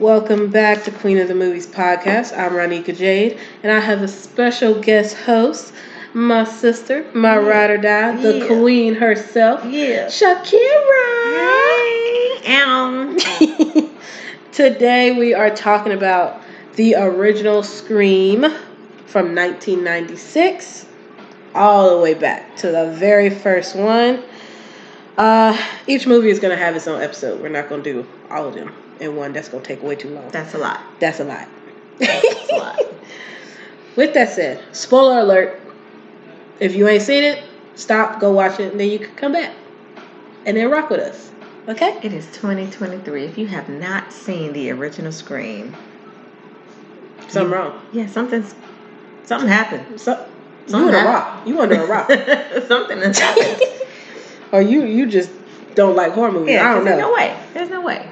Welcome back to Queen of the Movies podcast. I'm Ronika Jade, and I have a special guest host, my sister, my ride or die, the queen herself, Shakira. Hey. Today we are talking about the original Scream from 1996, all the way back to the very first one. Each movie is going to have its own episode. We're not going to do all of them in one. That's going to take way too long. That's a lot. That's a lot. With that said, spoiler alert. If you ain't seen it, stop, go watch it, and then you can come back. And then rock with us. Okay? It is 2023. If you have not seen the original Scream, Something wrong. Yeah, something happened. You under a rock. You under a rock. Something has happened. Or you just don't like horror movies. Yeah, I don't know. There's no way.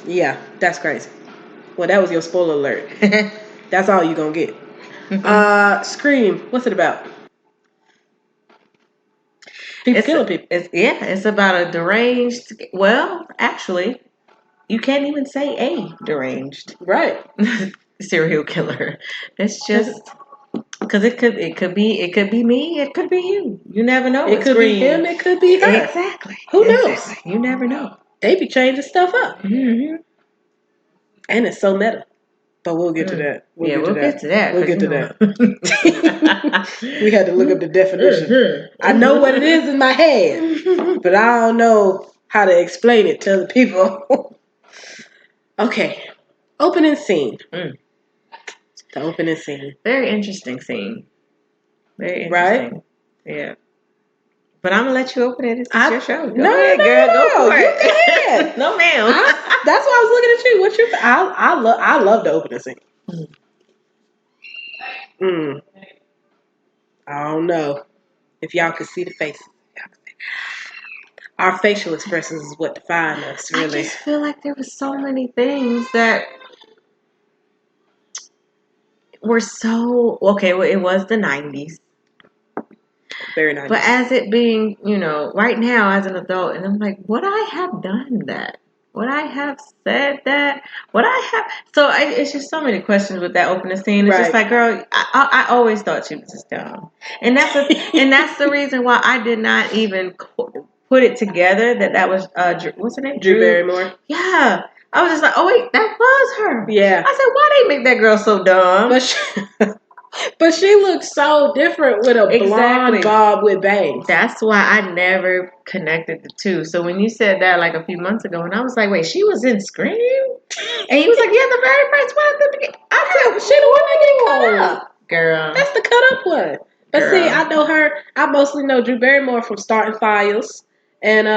Yeah, that's crazy. Well, that was your spoiler alert. That's all you gonna get. Scream. What's it about? People killing people. It's about a deranged. Well, actually, you can't even say a deranged Right. serial killer. It's just because it could be me. It could be you. You never know. It could be him. It could be her. Exactly. Who knows? You never know. They be changing stuff up. Mm-hmm. And it's so meta. But we'll get to that. We'll get to that. We had to look up the definition. Mm-hmm. I know what it is in my head, but I don't know how to explain it to the people. Okay. Opening scene. The opening scene. Very interesting scene. Very interesting. Right? Yeah. But I'm going to let you open it. It's your show. Go no, ahead, girl. Go for you it. Go ahead. No, ma'am. That's why I was looking at you. What you? I love the opening scene. I don't know if y'all can see the faces. Our facial expressions is what define us, really. I just feel like there was so many things that were so okay. Well, it was the 90s. Very nice. But as it being, right now as an adult, and I'm like, would I have done that? Would I have said that? Would I have? So it's just so many questions with that opening scene. It's just like, girl, I always thought she was just dumb, and that's the reason why I did not even put it together that was what's her name? Drew Barrymore. Yeah. I was just like, oh wait, that was her. Yeah. I said, why they make that girl so dumb? But she looked so different with a blonde bob with bangs. That's why I never connected the two. So when you said that like a few months ago, and I was like, wait, she was in Scream? And he was like, yeah, the very first one at the beginning. I said, she the one that get cut up. Girl. That's the cut up one. But see, I know her. I mostly know Drew Barrymore from Starting Files and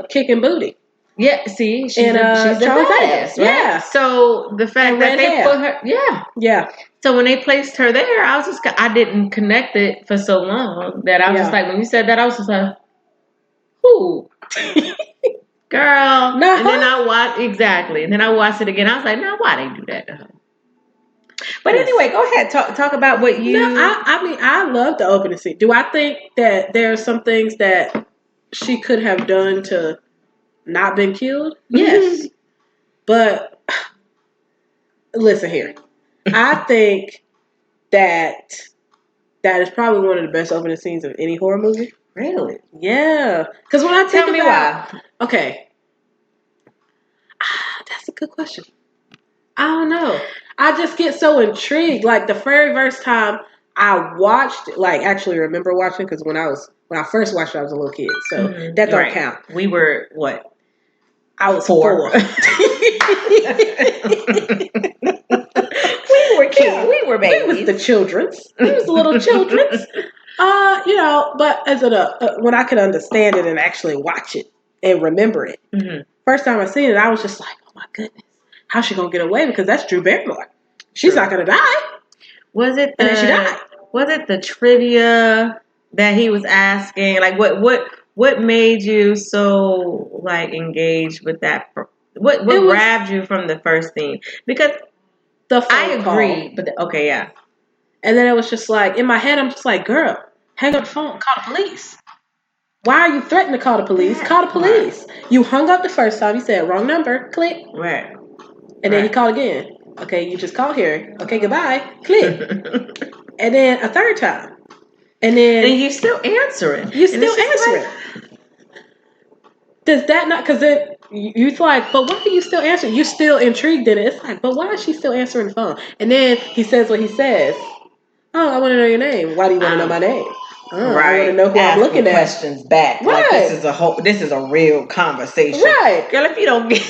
Kicking Booty. Yeah, see, she's a Charles badass, right? Yeah. So the fact that they put her, yeah. So when they placed her there, I didn't connect it for so long that I was just like, when you said that, I was just like, who? Girl. No. And then I watched and then I watched it again. I was like, no, why they do that to her? But anyway, go ahead. Talk about what you. No, I love the opening scene. Do I think that there are some things that she could have done to not been killed? Yes. But listen here. I think that is probably one of the best opening scenes of any horror movie. Really? Yeah. Because when I tell me why. Okay. That's a good question. I don't know. I just get so intrigued. Like the very first time I watched it, like actually remember watching, because when I first watched it, I was a little kid. So that don't count. We were what? I was 4. We were kids. We were babies. We was the children's. We was the little children's. But as when I could understand it and actually watch it and remember it. Mm-hmm. First time I seen it, I was just like, oh my goodness, how's she gonna get away? Because that's Drew Barrymore. She's not gonna die. Was it? And then she died. Was it the trivia that he was asking? Like, what made you so like engaged with that? What grabbed you from the first scene? Because I agree, but okay, yeah. And then it was just like in my head, I'm just like, girl, hang up the phone, call the police. Why are you threatening to call the police? Call the police. You hung up the first time. You said wrong number. Click. Right. And then he called again. Okay, you just called here. Okay, goodbye. Click. And then a third time. And then you still answering. You still answering. Does that not, because you're like, but why are you still answering? You're still intrigued in it. It's like, but why is she still answering the phone? And then he says what he says. Oh, I want to know your name. Why do you want to know my name? Oh, right. I want to know who I'm looking at. Questions back. Right. Like this is a real conversation. Right. Girl, if you don't get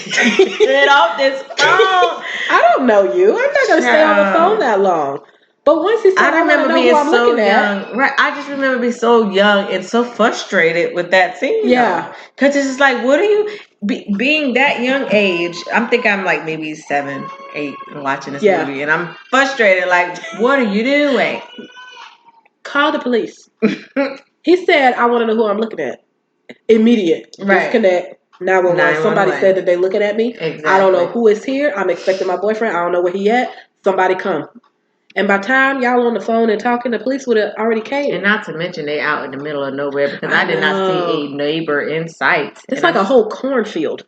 off this phone. I don't know you. I'm not going to stay on the phone that long. But once he said, I remember being so young. Right. I just remember being so young and so frustrated with that scene. Yeah. Because it's just like, what are you, being that young age, I'm thinking I'm like maybe 7, 8 watching this movie. And I'm frustrated. Like, what are you doing? Call the police. He said, I want to know who I'm looking at. Immediate. Right. Disconnect. 911. Somebody said that they're looking at me. Exactly. I don't know who is here. I'm expecting my boyfriend. I don't know where he at. Somebody come. And by the time y'all on the phone and talking, the police would have already came. And not to mention they out in the middle of nowhere because I did not see a neighbor in sight. It's like a whole cornfield.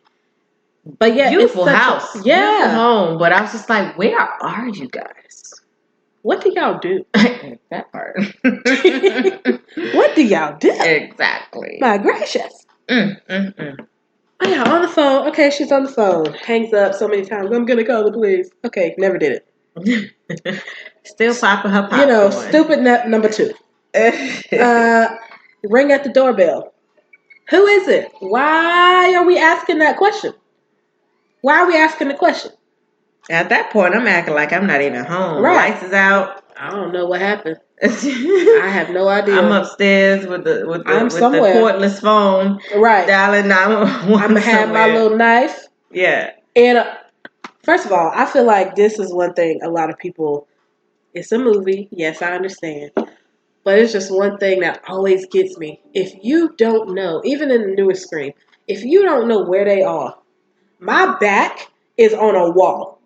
But yeah, beautiful house. Beautiful home. But I was just like, where are you guys? What do y'all do? That part. What do y'all do? Exactly. My gracious. Oh yeah, on the phone. Okay, she's on the phone. Hangs up so many times. I'm gonna call the police. Okay, never did it. Still popping her popcorn. You know, stupid number 2. Ring at the doorbell. Who is it? Why are we asking that question? Why are we asking the question? At that point, I'm acting like I'm not even home. Right. Lights is out. I don't know what happened. I have no idea. I'm upstairs with the cordless phone. Right. Dialing 911. I'm gonna have my little knife. Yeah. And first of all, I feel like this is one thing a lot of people. It's a movie. Yes, I understand. But it's just one thing that always gets me. If you don't know, even in the newest Scream, if you don't know where they are, my back is on a wall.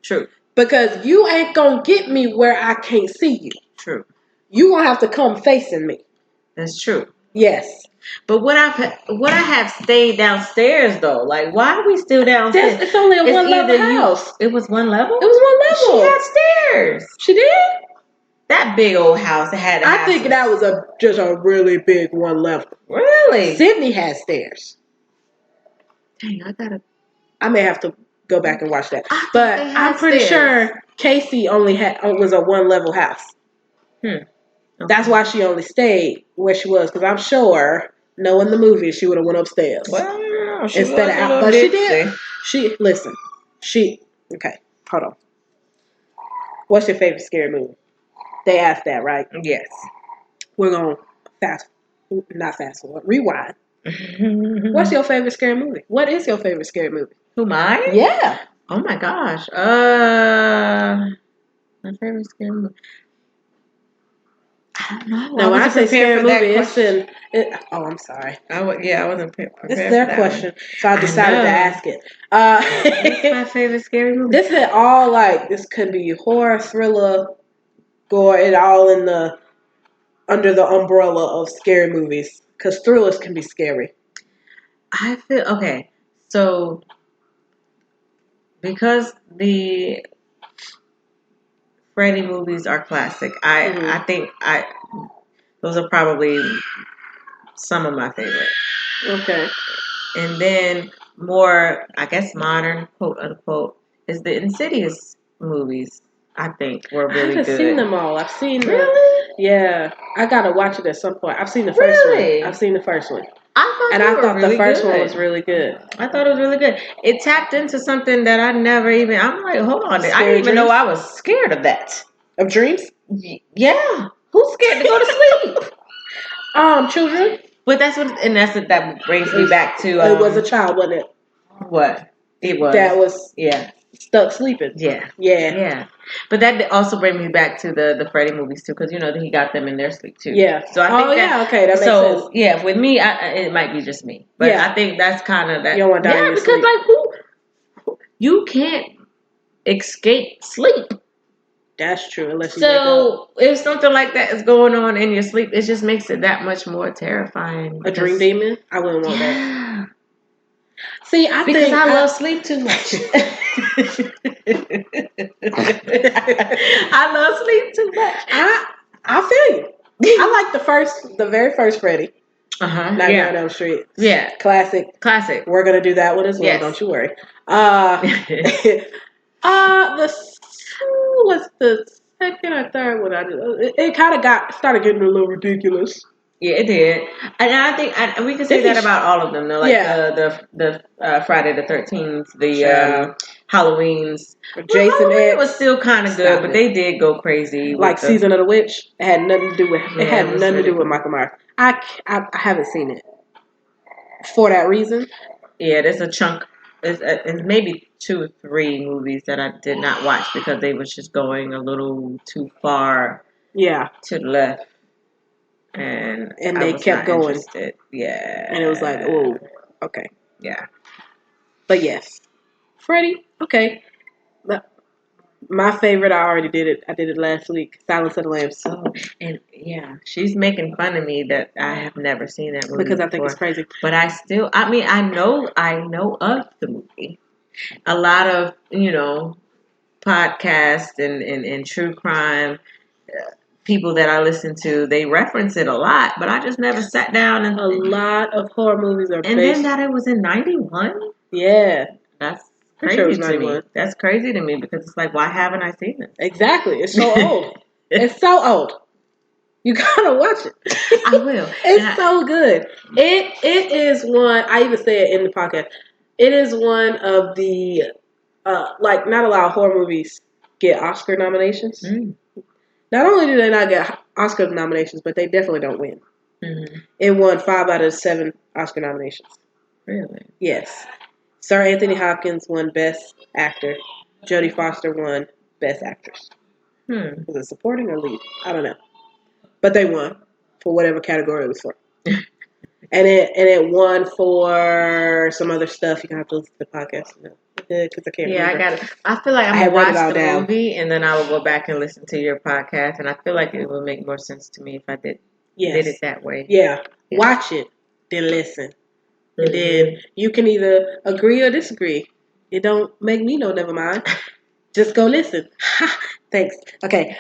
True. Because you ain't gonna get me where I can't see you. True. You gonna have to come facing me. That's true. Yes. But would I have stayed downstairs though? Like, why are we still downstairs? It's only a one-level house. It was one level? It was one level. She had stairs. She did? That big old house. It had. I think that was just a really big one level. Really? Sydney had stairs. Dang, I may have to go back and watch that. But I'm pretty sure Casey was a one-level house. Okay. That's why she only stayed where she was. Because I'm sure, knowing the movie, she would have went upstairs. Well, she instead of out. But she did. Okay, hold on. What's your favorite scary movie? They asked that, right? Yes. We're going to rewind. What's your favorite scary movie? What is your favorite scary movie? Who, mine? Yeah. Oh my gosh. My favorite scary movie. I don't know. No, when I say scary movie, I'm sorry. I wasn't prepared. This is their question, so I decided to ask it. What's my favorite scary movie? This is all this could be horror, thriller, gore. It all under the umbrella of scary movies, because thrillers can be scary. I feel okay. So because the Freddy movies are classic, I think those are probably some of my favorite. Okay. And then more, I guess, modern, quote unquote, is the Insidious movies. I think were really good. I haven't seen them all. I've seen them. Really? Yeah. I gotta watch it at some point. I've seen the first one. I've seen the first one. I thought the first one was really good. I thought it was really good. It tapped into something that I never even. I'm like, hold on. I didn't even know I was scared of that. Of dreams? Yeah. Who's scared to go to sleep? Children. But that brings me back to. It was a child, wasn't it? What? It was. That was. Yeah. Stuck sleeping. Yeah. But that also brings me back to the Freddy movies too, because he got them in their sleep too. Yeah. So I think okay, that makes sense. So yeah, with me, it might be just me, but I think that's kind of that. You don't want to die in your because sleep. You can't escape sleep. That's true, unless you wake up. If something like that is going on in your sleep, it just makes it that much more terrifying. A dream demon? I wouldn't want that. See, I because I love sleep too much. I love sleep too much. I feel you. I like the very first Freddy. Nightmare on Elm Street. Yeah. Classic. We're gonna do that one as well. Yes. Don't you worry. What's the second or third one I did? It kind of started getting a little ridiculous. Yeah, it did, and I think we can say that about all of them. Though, like the Friday the 13th, the Halloweens. Jason X was still kind of good, but they did go crazy. Like Season of the Witch, it had nothing to do with Michael Myers. I haven't seen it for that reason. Yeah, there's a chunk. It's maybe 2 or 3 movies that I did not watch because they was just going a little too far. Yeah, to the left. And they kept going. Interested. Yeah. And it was like, oh, okay. Yeah. But yes. Freddy, okay. My favorite, I already did it. I did it last week. Silence of the Lambs. And yeah, she's making fun of me that I have never seen that movie because I think it's crazy. But I know of the movie. A lot of, podcasts and true crime people that I listen to, they reference it a lot, but I just never sat down and... A lot of horror movies are based... And then that it was in 91? Yeah. That's crazy to me. That's crazy to me because it's like, why haven't I seen it? Exactly. It's so old. It's so old. You gotta watch it. I will. It's so good. It is one, I even say it in the podcast, it is one of the, not a lot of horror movies get Oscar nominations. Mm. Not only do they not get Oscar nominations, but they definitely don't win. Mm-hmm. It won 5 out of 7 Oscar nominations. Really? Yes. Sir Anthony Hopkins won Best Actor. Jodie Foster won Best Actress. Was it supporting or lead? I don't know. But they won for whatever category it was for. and it won for some other stuff. You're going to have to listen to the podcast. Because I can't remember. I got it. I feel like I'm going to watch the movie and then I will go back and listen to your podcast. And I feel like it would make more sense to me if I did it that way. Yeah. Watch it, then listen. Mm-hmm. And then you can either agree or disagree. It don't make me know, never mind. Just go listen. Thanks. Okay.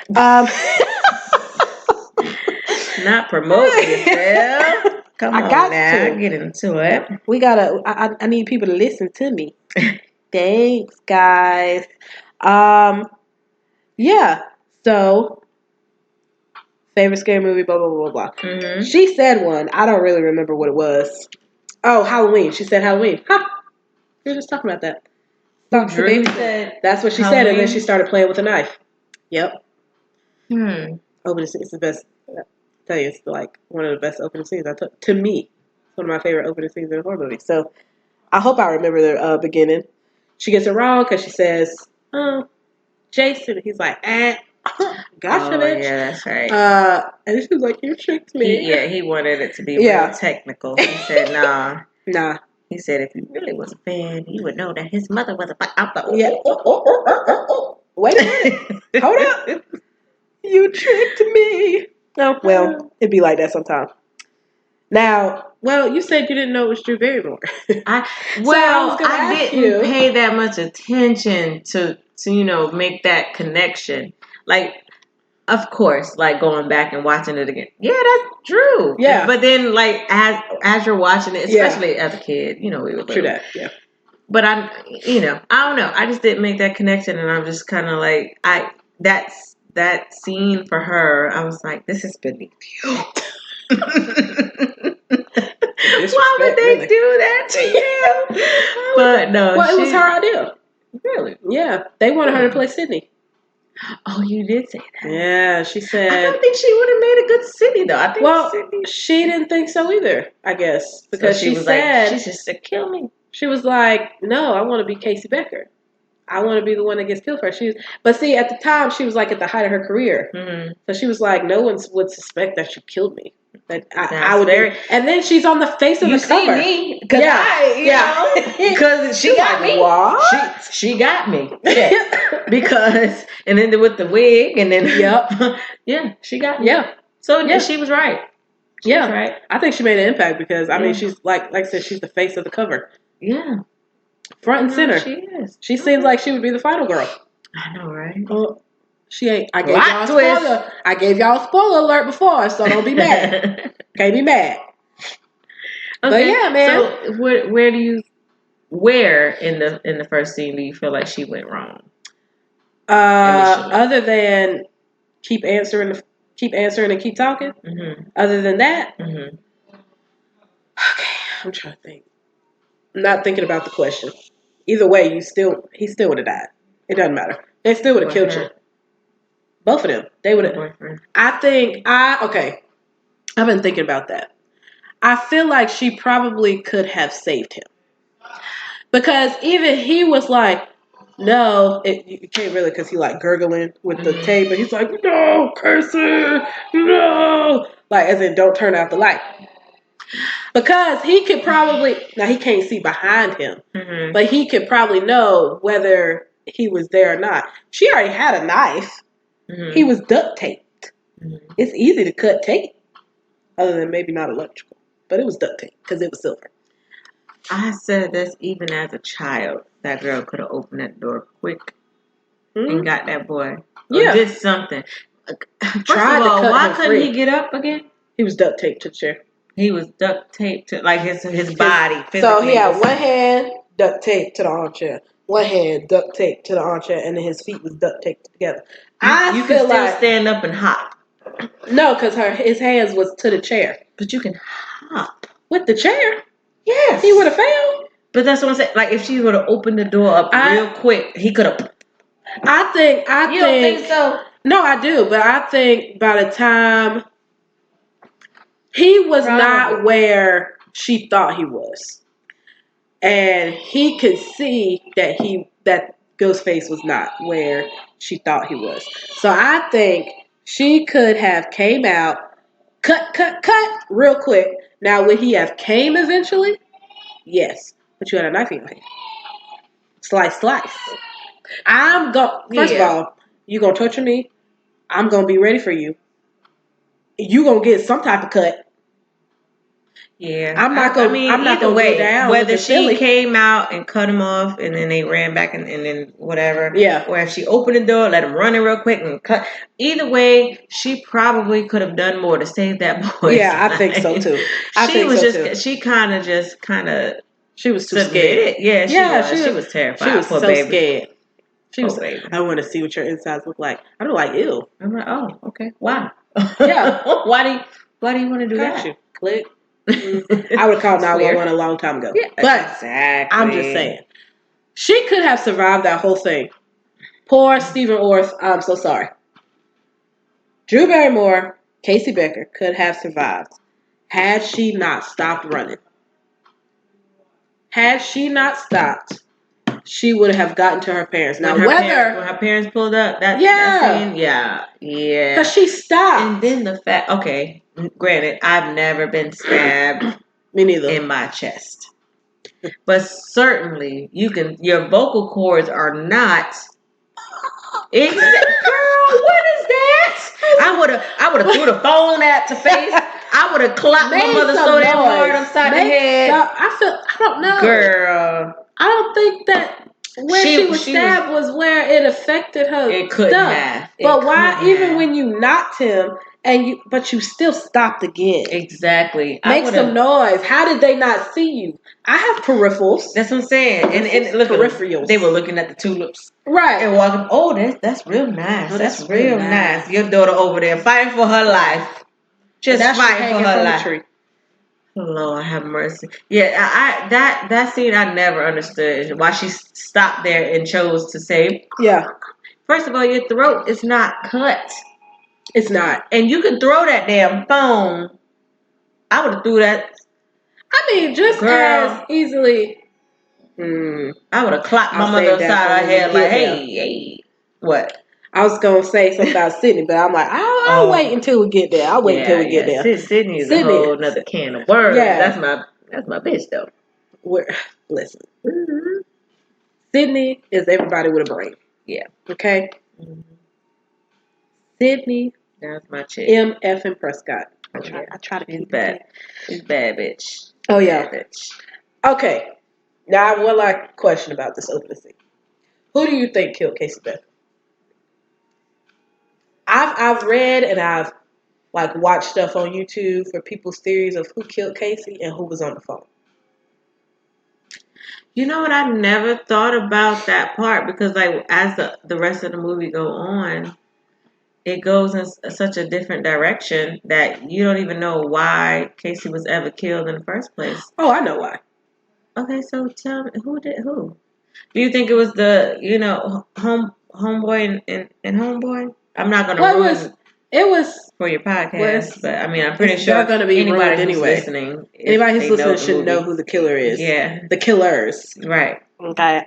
Not promote yourself. Come on now. Get into it. We gotta. I need people to listen to me. Thanks, guys. Yeah. So, favorite scary movie, blah, blah, blah, blah. Mm-hmm. She said one. I don't really remember what it was. Oh, Halloween. She said Halloween. Ha! We were just talking about that. That's what she said, and then she started playing with a knife. Yep. Opening it's the best. I tell you, it's like one of the best opening scenes. To me, it's one of my favorite opening scenes in a horror movie. So, I hope I remember the beginning. She gets it wrong because she says, "Oh, Jason." He's like, gotcha, bitch. Yeah, that's right. And she was like, "You tricked me." He wanted it to be real technical. He said, "Nah." He said, "If he really was a fan, he would know that his mother was a." Wait a minute. Hold up. You tricked me. No, well, it'd be like that sometimes. Now, you said you didn't know it was Drew Barrymore. I didn't pay that much attention to make that connection. Like, of course, like going back and watching it again. Yeah, that's Drew. Yeah. But then, like, as you're watching it, especially as a kid, we were little. True that. Yeah. But I don't know. I just didn't make that connection, and I'm just kind of like, that scene for her, I was like, this is beneath you. Why would they do that to you? But no. Well, it was her idea. Really? Yeah. They wanted her to play Sydney. Oh, you did say that. Yeah, she said. I don't think she would have made a good Sydney, though. I think Sydney... she didn't think so either, I guess. Because she was said, like, she just said, kill me. She was like, no, I want to be Casey Becker. I want to be the one that gets killed first. But see, at the time, she was like at the height of her career. Mm-hmm. So she was like, no one would suspect that you killed me. That I would. And then she's on the face of the cover. Me, because she got me. What? She got me. Yeah. Because and then with the wig and then she got me. Yeah. So she was right. She was right. I think she made an impact because I mean she's like I said, she's the face of the cover. Yeah. Front and center. She is. She seems like she would be the final girl. I know, right? Well, she ain't. I gave y'all a spoiler alert before, so don't be mad. Can't be mad. Okay, but yeah, man. So where in the first scene do you feel like she went wrong? Other than keep answering and keep talking. Mm-hmm. Other than that, mm-hmm. Okay, I'm trying to think. I'm not thinking about the question. Either way, he still would have died. It doesn't matter. They still would have killed you. Both of them. They would have. I've been thinking about that. I feel like she probably could have saved him. Because even he was like, no, you can't really, because he like gurgling with the tape, but he's like, no, cursor, no. Like, as in, don't turn out the light. Because he could probably, now he can't see behind him, but he could probably know whether he was there or not. She already had a knife. He was duct taped. It's easy to cut tape, other than maybe not electrical, but it was duct tape because it was silver. I said this even as a child. That girl could have opened that door quick and got that boy. Or did something. First of all, why couldn't he get up again? He was duct taped to the chair. He was duct taped to like his body. Physically. So he had one hand duct taped to the armchair, one hand duct taped to the armchair, and then his feet was duct taped together. You can still stand up and hop. No, because his hands was to the chair. But you can hop with the chair. Yes, he would have failed. But that's what I'm saying. Like if she would have opened the door up real quick, he could have. I think. You don't think so? No, I do. But I think by the time he was not where she thought he was, and he could see that Ghostface was not where she thought he was. So I think she could have came out, cut, real quick. Now would he have came eventually? Yes, but you had a knife in your hand. Slice. First of all, you gonna torture me. I'm gonna be ready for you. You gonna get some type of cut. Yeah, I'm not gonna. I'm not gonna go down. Whether she came out and cut him off, and then they ran back and then whatever. Yeah. Or if she opened the door, let him run in real quick and cut. Either way, she probably could have done more to save that boy. Yeah, I think so too. She kind of. She was too scared. Yeah, she was terrified. She was so scared. She was. Baby. I want to see what your insides look like. I don't like ew. I'm like, oh, okay. Why? Yeah. Why do you want to do that? You. Click. I would have called 911 a long time ago. Yeah, but exactly. I'm just saying. She could have survived that whole thing. Poor Stephen Orth. I'm so sorry. Drew Barrymore, Casey Becker could have survived had she not stopped running. Had she not stopped, she would have gotten to her parents. Now, when her parents pulled up, that scene, yeah. Because she stopped. And then the fact, okay, granted, I've never been stabbed. Me neither. In my chest. But certainly, your vocal cords are not. Girl, what is that? I would have threw the phone at the face. I would have clapped my mother so damn hard upside the head. I don't know. Girl. I don't think that where she was stabbed was where it affected her. It couldn't have. But why, even when you knocked him, but you still stopped again. Exactly. Make some noise. How did they not see you? I have peripherals. That's what I'm saying. And look, peripherals. They were looking at the tulips. Right. And walking, that's real nice. That's real nice. Your daughter over there fighting for her life. Just fighting for her life. Lord have mercy. Yeah, that scene I never understood. Why she stopped there and chose to say, yeah. First of all, your throat is not cut. It's not. And you can throw that damn phone. I would have threw that. I mean, just as easily. I would have clapped my mother upside her head like, hey, what? I was going to say something about Sydney, but I'm like, I'll wait until we get there. I'll wait until we get there. Sydney is a whole nother can of worms. Yeah. That's my bitch, though. Listen. Mm-hmm. Sydney is everybody with a brain. Yeah. Okay? Mm-hmm. Sydney. That's my chick. M.F. and Prescott. I try to keep bad. She's bad, bitch. Oh, yeah. Bad bitch. Okay. Now, I have one last question about this opening scene. Who do you think killed Casey Beck? I've read and I've watched stuff on YouTube for people's theories of who killed Casey and who was on the phone. You know what? I never thought about that part because, as the rest of the movie go on, it goes in such a different direction that you don't even know why Casey was ever killed in the first place. Oh, I know why. Okay, so tell me who did who? Do you think it was the homeboy and homeboy? I'm not gonna ruin it was for your podcast, but I mean I'm pretty sure going to be anybody who's anyway. listening, anybody who's listening should know who the killer is. Yeah, the killers. Right. Okay.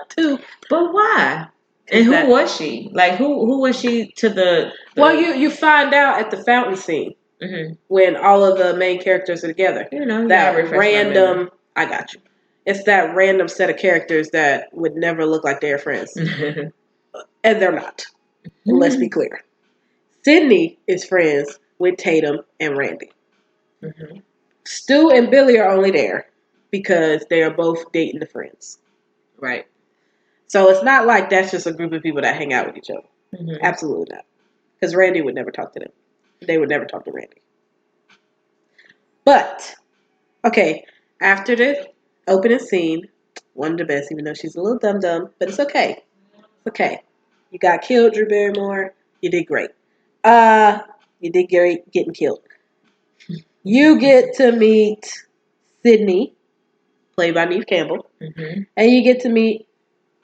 Too. But why? And who was she? Who was she to the Well, you find out at the fountain scene when all of the main characters are together. That random. I got you. It's that random set of characters that would never look like they're friends, and they're not. Let's be clear. Sydney is friends with Tatum and Randy. Stu and Billy are only there because they are both dating the friends. Right. So it's not like that's just a group of people that hang out with each other. Absolutely not. Because Randy would never talk to them. They would never talk to Randy. But, okay, after the opening scene, one of the best, even though she's a little dumb, but it's okay. It's okay. You got killed, Drew Barrymore. You did great. You did great getting killed. You get to meet Sydney, played by Neve Campbell, and you get to meet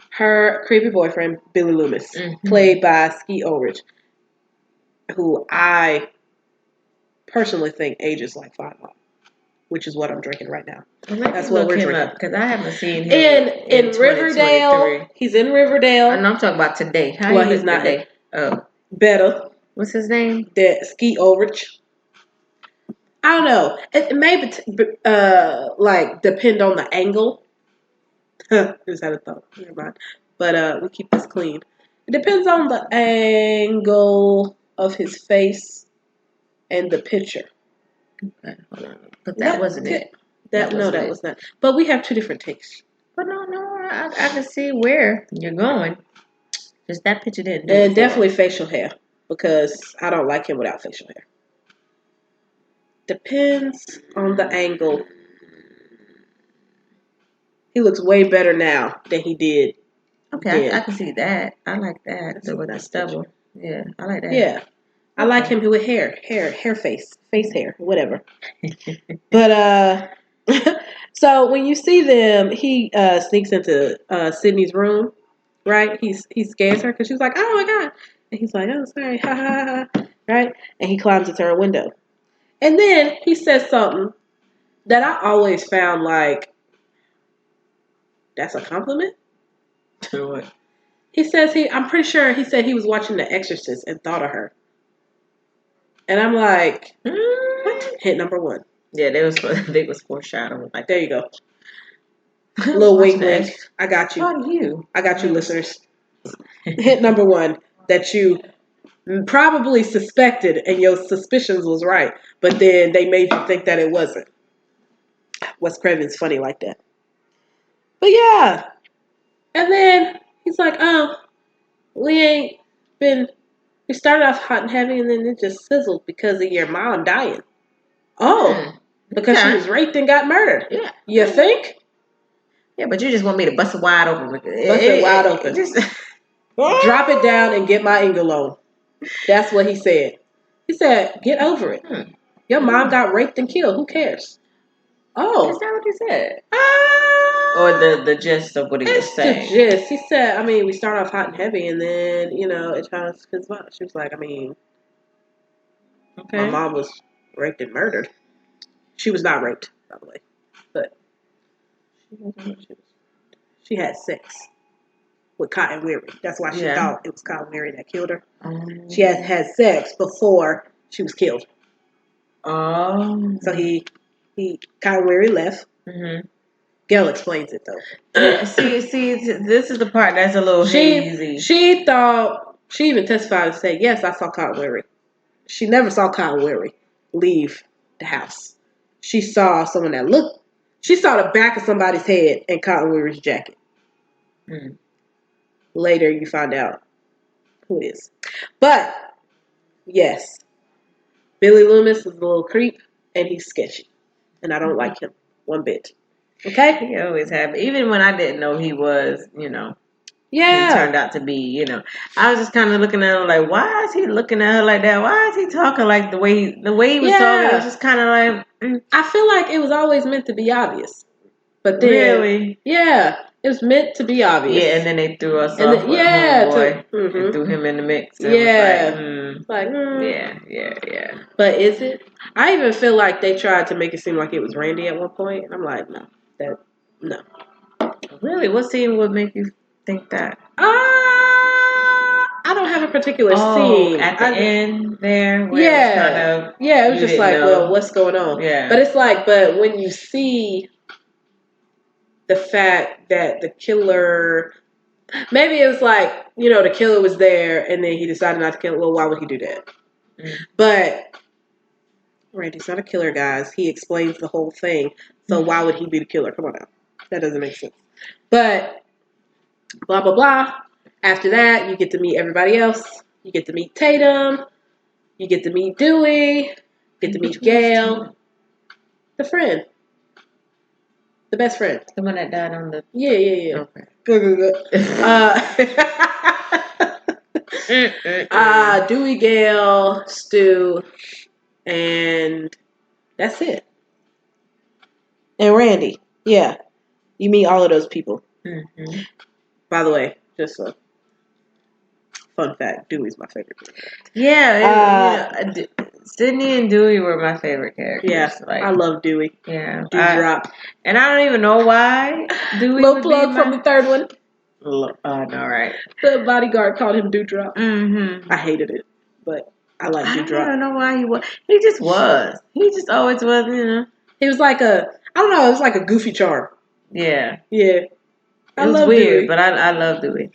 her creepy boyfriend, Billy Loomis, played by Skeet Ulrich, who I personally think ages like fine wine, which is what I'm drinking right now. That's what we're drinking. Because I haven't seen him in Riverdale. He's in Riverdale. I'm talking about today. Well, he's not today. Better. What's his name? Skeet Ulrich. I don't know. It may depend on the angle. Just had a thought. Never mind. But we keep this clean. It depends on the angle of his face and the picture. Okay, hold on. But that wasn't it. That was not. But we have two different takes. But no, I can see where you're going. Just that picture didn't do and definitely facial hair, because I don't like him without facial hair. Depends on the angle. He looks way better now than he did. Okay, I can see that. I like that. With the stubble. Yeah, I like that. Yeah. I like him with hair face hair, whatever. But so when you see them, he sneaks into Sydney's room, right? He scares her because she's like, "Oh my god," and he's like, "Oh, sorry, ha ha ha," right? And he climbs into her window, and then he says something that I always found that's a compliment. To what? He says I'm pretty sure he said he was watching The Exorcist and thought of her. And I'm like, what? Hit number one. Yeah, they was foreshadowing. Like, there you go. Little wink wink. I got you. How do you? I got you, listeners. Hit number one that you probably suspected and your suspicions was right, but then they made you think that it wasn't. Wes Craven's funny like that. But yeah. And then he's like, oh, we started off hot and heavy, and then it just sizzled because of your mom dying. Oh, because she was raped and got murdered. Yeah. You think? Yeah, but you just want me to bust it wide open. Bust it wide open. Just drop it down and get my Ingle on. That's what he said. He said, get over it. Your mom got raped and killed. Who cares? Oh. Is that what he said? Or the gist of what he was saying? The gist. He said, we start off hot and heavy, and then, it kind of spins by. She was like, okay. My mom was raped and murdered. She was not raped, by the way. But she had sex with Cotton Weary. That's why she thought it was Cotton Weary that killed her. She had sex before she was killed. Oh. So Cotton Weary left. Gail explains it, though. See, this is the part that's a little hazy. She even testified and said, yes, I saw Cotton Weary. She never saw Cotton Weary leave the house. She saw someone that looked She saw the back of somebody's head in Cotton Weaver's jacket. Mm. Later, you find out who it is. But, yes, Billy Loomis is a little creep, and he's sketchy. And I don't like him one bit. Okay? He always have. Even when I didn't know he was, you know. Yeah. He turned out to be, you know. I was just kind of looking at him like, why is he looking at her like that? Why is he talking like the way he was talking? It was just kind of like. I feel like it was always meant to be obvious. But then. Really? Yeah. It was meant to be obvious. Yeah, and then they threw us off with Homeboy and threw him in the mix. Yeah. Yeah. But is it? I even feel like they tried to make it seem like it was Randy at one point. And I'm like, no. Really? What scene would make you think that? I don't have a particular scene. At the end there? Where it was kind of, it was just like, well, what's going on? Yeah. But it's like, but when you see the fact that the killer, maybe it was like, you know, the killer was there and then he decided not to kill him. Well, why would he do that? But Randy's not a killer, guys. He explains the whole thing. So why would he be the killer? Come on now. That doesn't make sense. But blah, blah, blah. After that, you get to meet everybody else. You get to meet Tatum. You get to meet Dewey. You get to meet Gail. The friend. The best friend. The one that died on the... Yeah. Okay. Good. Dewey, Gail, Stu, and that's it. And Randy. Yeah. You meet all of those people. Mm-hmm. By the way, just a fun fact, Dewey's my favorite character. Yeah. Sydney and Dewey were my favorite characters. Yeah, I love Dewey. Yeah. Dewdrop. And I don't even know why Dewey Little plug from the third one. Oh, no, right. The bodyguard called him Dewdrop. Mm-hmm. I hated it, but I like Dewdrop. I don't know why he was. He just was. He just always was, you know. He was like it was like a goofy charm. Yeah. Yeah. It was weird, but I love Dewey.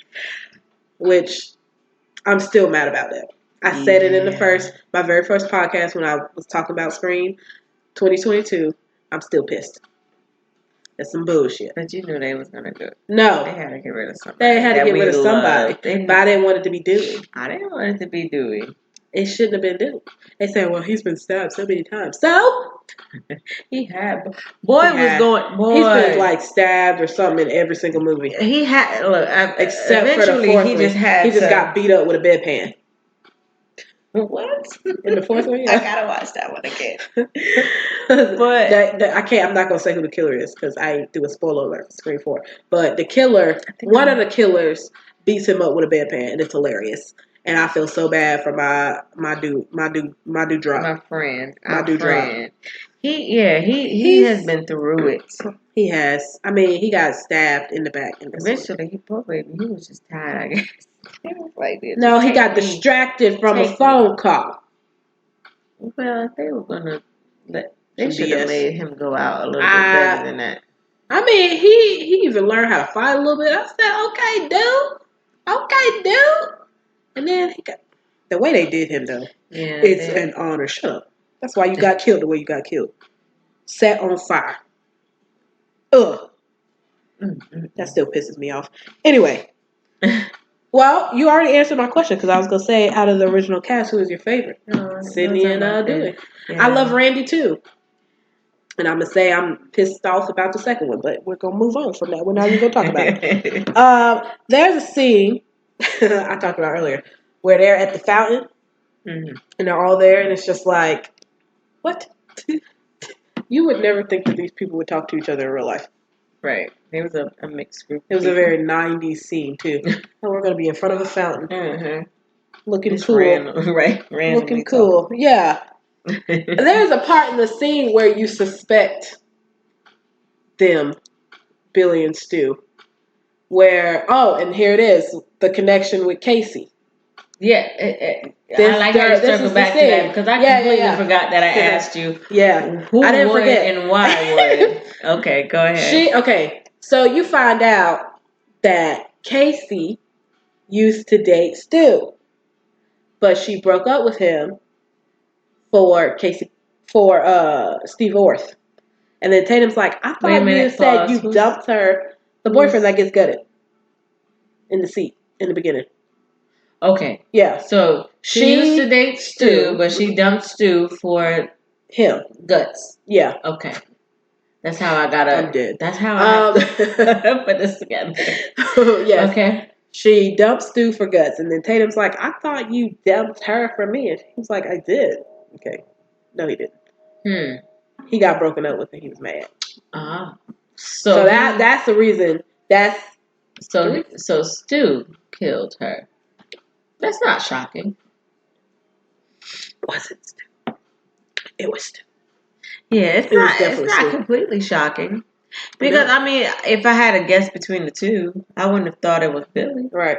Which I'm still mad about that. I said it in my very first podcast when I was talking about Scream 2022. I'm still pissed. That's some bullshit. But you knew they was going to do it. No. They had to get rid of somebody. They had to get rid of somebody. But I didn't want it to be Dewey. I didn't want it to be Dewey. It shouldn't have been Dewey. They said, well, he's been stabbed so many times. So? He had. Boy was going. Boy. He's been like stabbed or something in every single movie. He had. Look, except for the fourth one. He just got beat up with a bedpan. What? In the fourth one? Yeah. I gotta watch that one again. But I can't. I'm not gonna say who the killer is because I do a spoiler alert for Scream 4. But the killer, one of the killers, beats him up with a bedpan, and it's hilarious. And I feel so bad for my dude drop. My friend. He has been through it. He has. I mean, he got stabbed in the back. Eventually, he was just tired, I guess. He was like this. No, he got distracted from a phone call. Well, if they were gonna they should have made him go out a little bit better than that. I mean, he even learned how to fight a little bit. I said, okay, dude. And then he got the way they did him though. Yeah, it's an honor. Shut up. That's why you got killed the way you got killed. Set on fire. Ugh. That still pisses me off. Anyway. Well, you already answered my question because I was going to say, out of the original cast, who is your favorite? Sydney and Dewey. Yeah. I love Randy, too. And I'm going to say I'm pissed off about the second one, but we're going to move on from that. We're not even going to talk about it. There's a scene I talked about earlier where they're at the fountain, and they're all there, and it's just like, what? You would never think that these people would talk to each other in real life. Right. It was a mixed group. It was a very 90s scene, too. And we're going to be in front of a fountain. Mm-hmm. Looking just cool. Looking cool. Talking. Yeah. There's a part in the scene where you suspect them, Billy and Stu, where, and here it is, the connection with Casey. Yeah. I like how you circle back to that because I completely forgot that I asked you. Yeah. Who I didn't would forget. And why would. Okay, go ahead. So you find out that Casey used to date Stu, but she broke up with him for Steve Orth. And then Tatum's like, I thought you said you dumped her. The boyfriend that gets gutted in the seat in the beginning. Okay. Yeah. So she used to date Stu, but she dumped Stu for him. Guts. Yeah. Okay. That's how I got I'm dead. That's how I put this together. Yes. Okay. She dumps Stu for Guts, and then Tatum's like, I thought you dumped her for me. And he's like, I did. Okay. No, he didn't. He got broken up with and he was mad. So that's the reason. So Stu killed her. That's not shocking. Was it Stu? It was Stu. Yeah, it's not completely shocking. Because, I mean, if I had a guess between the two, I wouldn't have thought it was Billy. Right.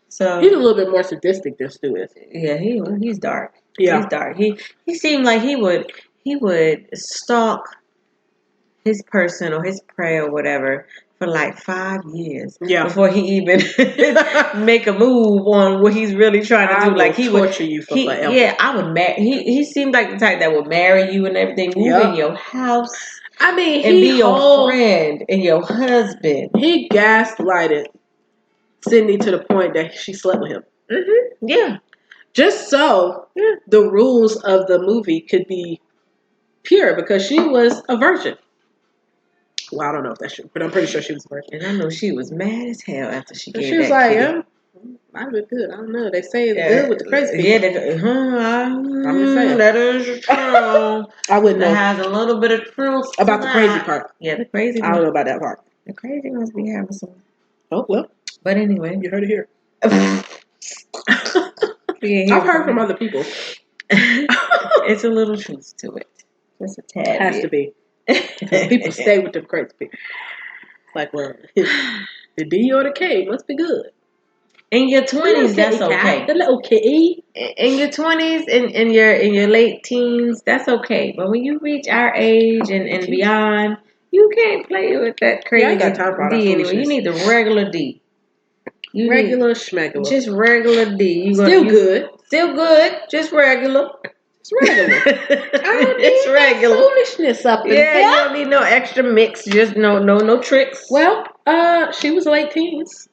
So he's a little bit more sadistic than Stu is. Yeah, he's dark. Yeah. He's dark. He seemed like he would stalk his person or his prey or whatever for like 5 years. Yeah. Before he even make a move on what he's really trying to do. Like he would torture you for forever. Yeah, I would he seemed like the type that would marry you and everything, move in your house. I mean, and be your friend and your husband. He gaslighted Sydney to the point that she slept with him. Mm-hmm. Yeah. Just so the rules of the movie could be pure because she was a virgin. Well, I don't know if that's true, but I'm pretty sure she was a virgin. And I know she was mad as hell after she gave that. She was like, yeah, I've been good. I don't know. They say it's good with the crazy people. I'm just saying. That is true. I wouldn't know. It has a little bit of truth about the crazy part. Yeah, the crazy part. I don't know about that part. The crazy must be having some. Oh, well. But anyway. You heard it here. I've heard from other people. It's a little truth to it. Just a tad. It has to be. People stay with them crazy people. Like, well, the D or the K must be good. In your 20s, that's okay. The little K. In your 20s, in your late teens, that's okay. But when you reach our age and beyond, you can't play with that crazy I ain't got time for D anyway. You need the regular D. Regular schmegular. Just regular D. Good. Still good. Just regular. It's regular. I don't it's need regular foolishness up in there. You don't need no extra mix. Just no tricks. Well, she was late teens.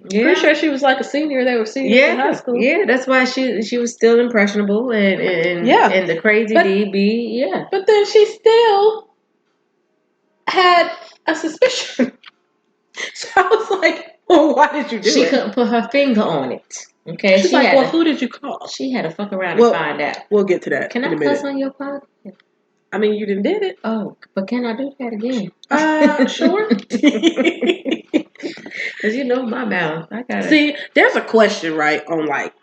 Yeah. Pretty sure she was like a senior. They were seniors in high school. Yeah, that's why she was still impressionable and the crazy DB. Yeah, but then she still had a suspicion. So I was like, well, why did you do it? She couldn't put her finger on it. Okay, she's like, well, who did you call? She had to fuck around and find out. We'll get to that. Can I cuss on your podcast? I mean, you didn't did it. Oh, but can I do that again? Sure. Because you know my mouth. I gotta see. There's a question right on like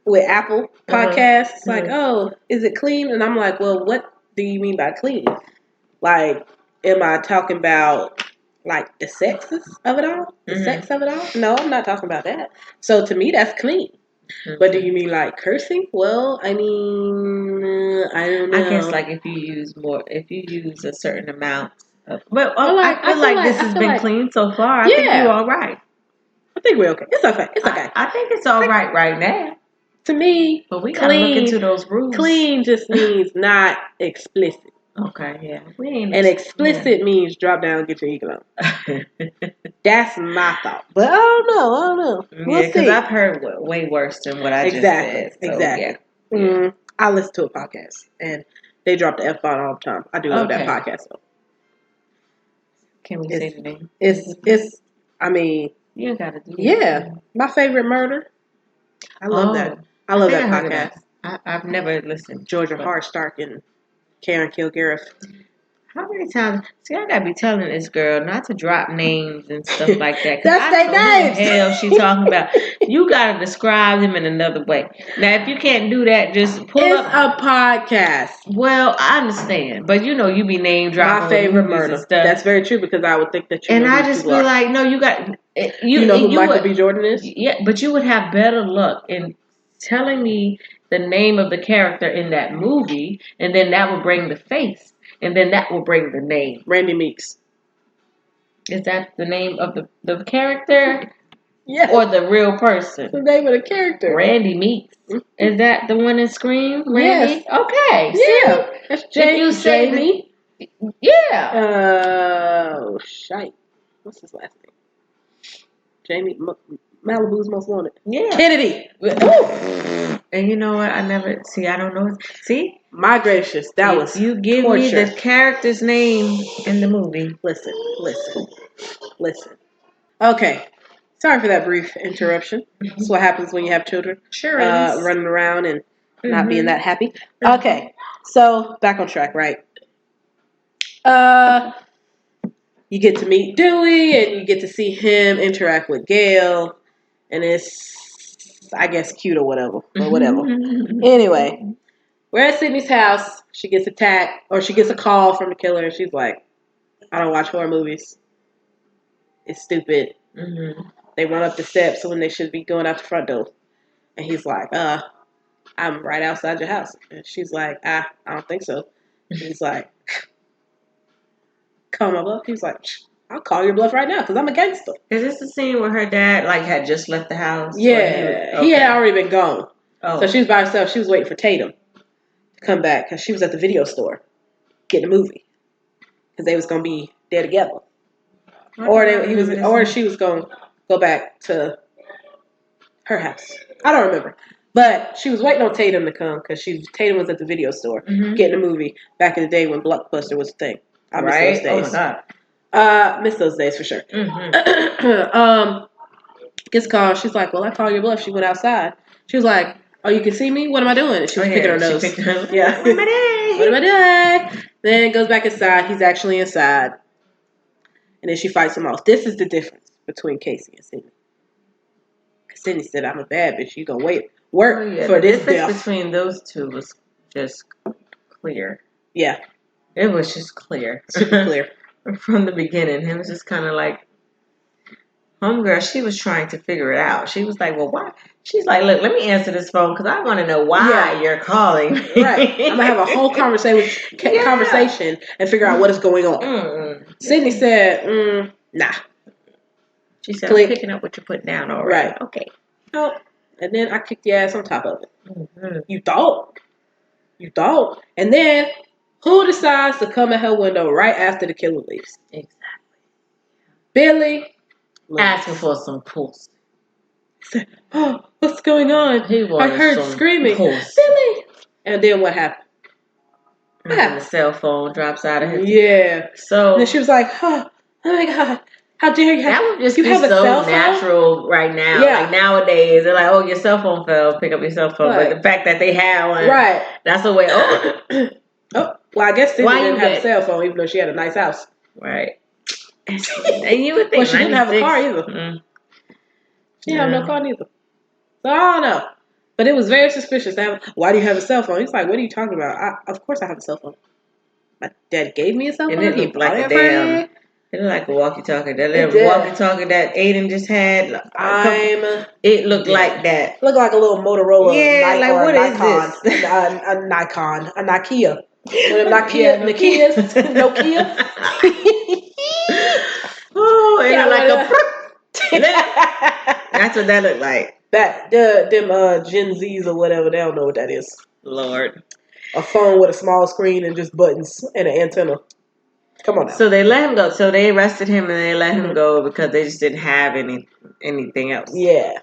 with Apple Podcasts. Like, oh, is it clean? And I'm like, well, what do you mean by clean? Like, am I talking about like the sexes of it all? The sex of it all? No, I'm not talking about that. So to me, that's clean. But do you mean like cursing? Well, I mean, I don't know. I guess like if you use a certain amount of, I feel like this has been clean so far. I think you're all right. I think we're okay. It's okay. It's okay. I think it's all right now. To me, but we gotta look into those rules. Clean just means not explicit. Okay, yeah. We ain't and explicit means drop down, get your ego on. That's my thought. But I don't know. We'll see. Because I've heard way worse than what I just said. So, exactly. Yeah. I listen to a podcast, and they drop the F-bomb all the time. I do love that podcast, though. Can we say the name? It's. I mean, you gotta do. Yeah, my favorite murder. I love that. I love that podcast. I've never listened. Georgia Hardstark and Karen Kilgariff. How many times? See, I gotta be telling this girl not to drop names and stuff like that. That's their names. What the hell she talking about? You gotta describe them in another way. Now, if you can't do that, just pull up a podcast. Well, I understand, but you be name dropping. My favorite murder. Stuff. That's very true because I would think that you. And I just be like, no, you got. You know who Michael B. Jordan is? Yeah, but you would have better luck in telling me the name of the character in that movie, and then that will bring the face. And then that will bring the name. Randy Meeks. Is that the name of the character? Yeah. Or the real person? The name of the character. Randy Meeks. Mm-hmm. Is that the one in Scream? Randy? Yes. Okay. Yeah. That's Jamie. Jamie. Yeah. Shite. What's his last name? Jamie Malibu's Most Wanted. Yeah. Kennedy. Ooh. And you know what? I don't know. See? My gracious, that was you give torture. Me the character's name in the movie. Listen. Okay. Sorry for that brief interruption. That's what happens when you have children. Sure running around and not being that happy. Okay. So, back on track, right? You get to meet Dewey and you get to see him interact with Gail. And it's, I guess, cute or whatever. Anyway, we're at Sydney's house. She gets attacked, or she gets a call from the killer, and she's like, I don't watch horror movies. It's stupid. They run up the steps when they should be going out the front door. And he's like, I'm right outside your house. And she's like, I don't think so. And he's like, call my bluff. He's like, I'll call your bluff right now because I'm a gangster. Is this the scene where her dad had just left the house? Yeah, he had already been gone. Oh. So she was by herself. She was waiting for Tatum to come back because she was at the video store getting a movie because they was gonna be there together, or she was gonna go back to her house. I don't remember, but she was waiting on Tatum to come because Tatum was at the video store getting a movie back in the day when Blockbuster was a thing. I miss those days. Oh my God. Miss those days for sure. Gets called. She's like, well, I called your bluff. She went outside. She was like, oh, you can see me? What am I doing? And she was picking her nose. Yeah. What am I doing? Then goes back inside. He's actually inside. And then she fights him off. This is the difference between Casey and Sydney. Because Sydney said, I'm a bad bitch. You gonna work for this death. The difference between those two was just clear. Yeah. It was just clear. Super clear. From the beginning. It was just kind of like, homegirl, she was trying to figure it out. She was like, well, why? She's like, look, let me answer this phone because I want to know why you're calling me. Right. I'm going to have a whole conversation and figure out what is going on. Sydney said, nah. She said, I'm picking up what you're putting down already. Right. Okay. Oh, and then I kicked your ass on top of it. You thought. And then who decides to come at her window right after the killer leaves? Exactly. Billy. Asking for some pulse. Oh, what's going on? I heard screaming. Pulse. Billy. And then what happened? The cell phone drops out of his. Yeah. So. And then she was like, oh my God. How dare you? That would just be so natural right now. Yeah. Like nowadays, they're like, oh, your cell phone fell. Pick up your cell phone. Right. But the fact that they have one. Right. That's the way. Oh, well, I guess Cindy didn't have a cell phone, even though she had a nice house. Right. And you would think. Well, she didn't have a car either. She didn't have no car neither. So I don't know. But it was very suspicious. Why do you have a cell phone? He's like, what are you talking about? Of course I have a cell phone. My dad gave me a cell phone. And it looked like a damn. It looked like a walkie-talkie. That little walkie-talkie that Aiden just had. It looked like that. Looked like a little Motorola. Yeah, like what is this? A Nikon. A Nokia. Nokia. Oh, and yeah, like that's what that looked like. Them Gen Zs or whatever, they don't know what that is. Lord. A phone with a small screen and just buttons and an antenna. Come on now. So they let him go. So they arrested him and they let him go because they just didn't have anything else. Yeah.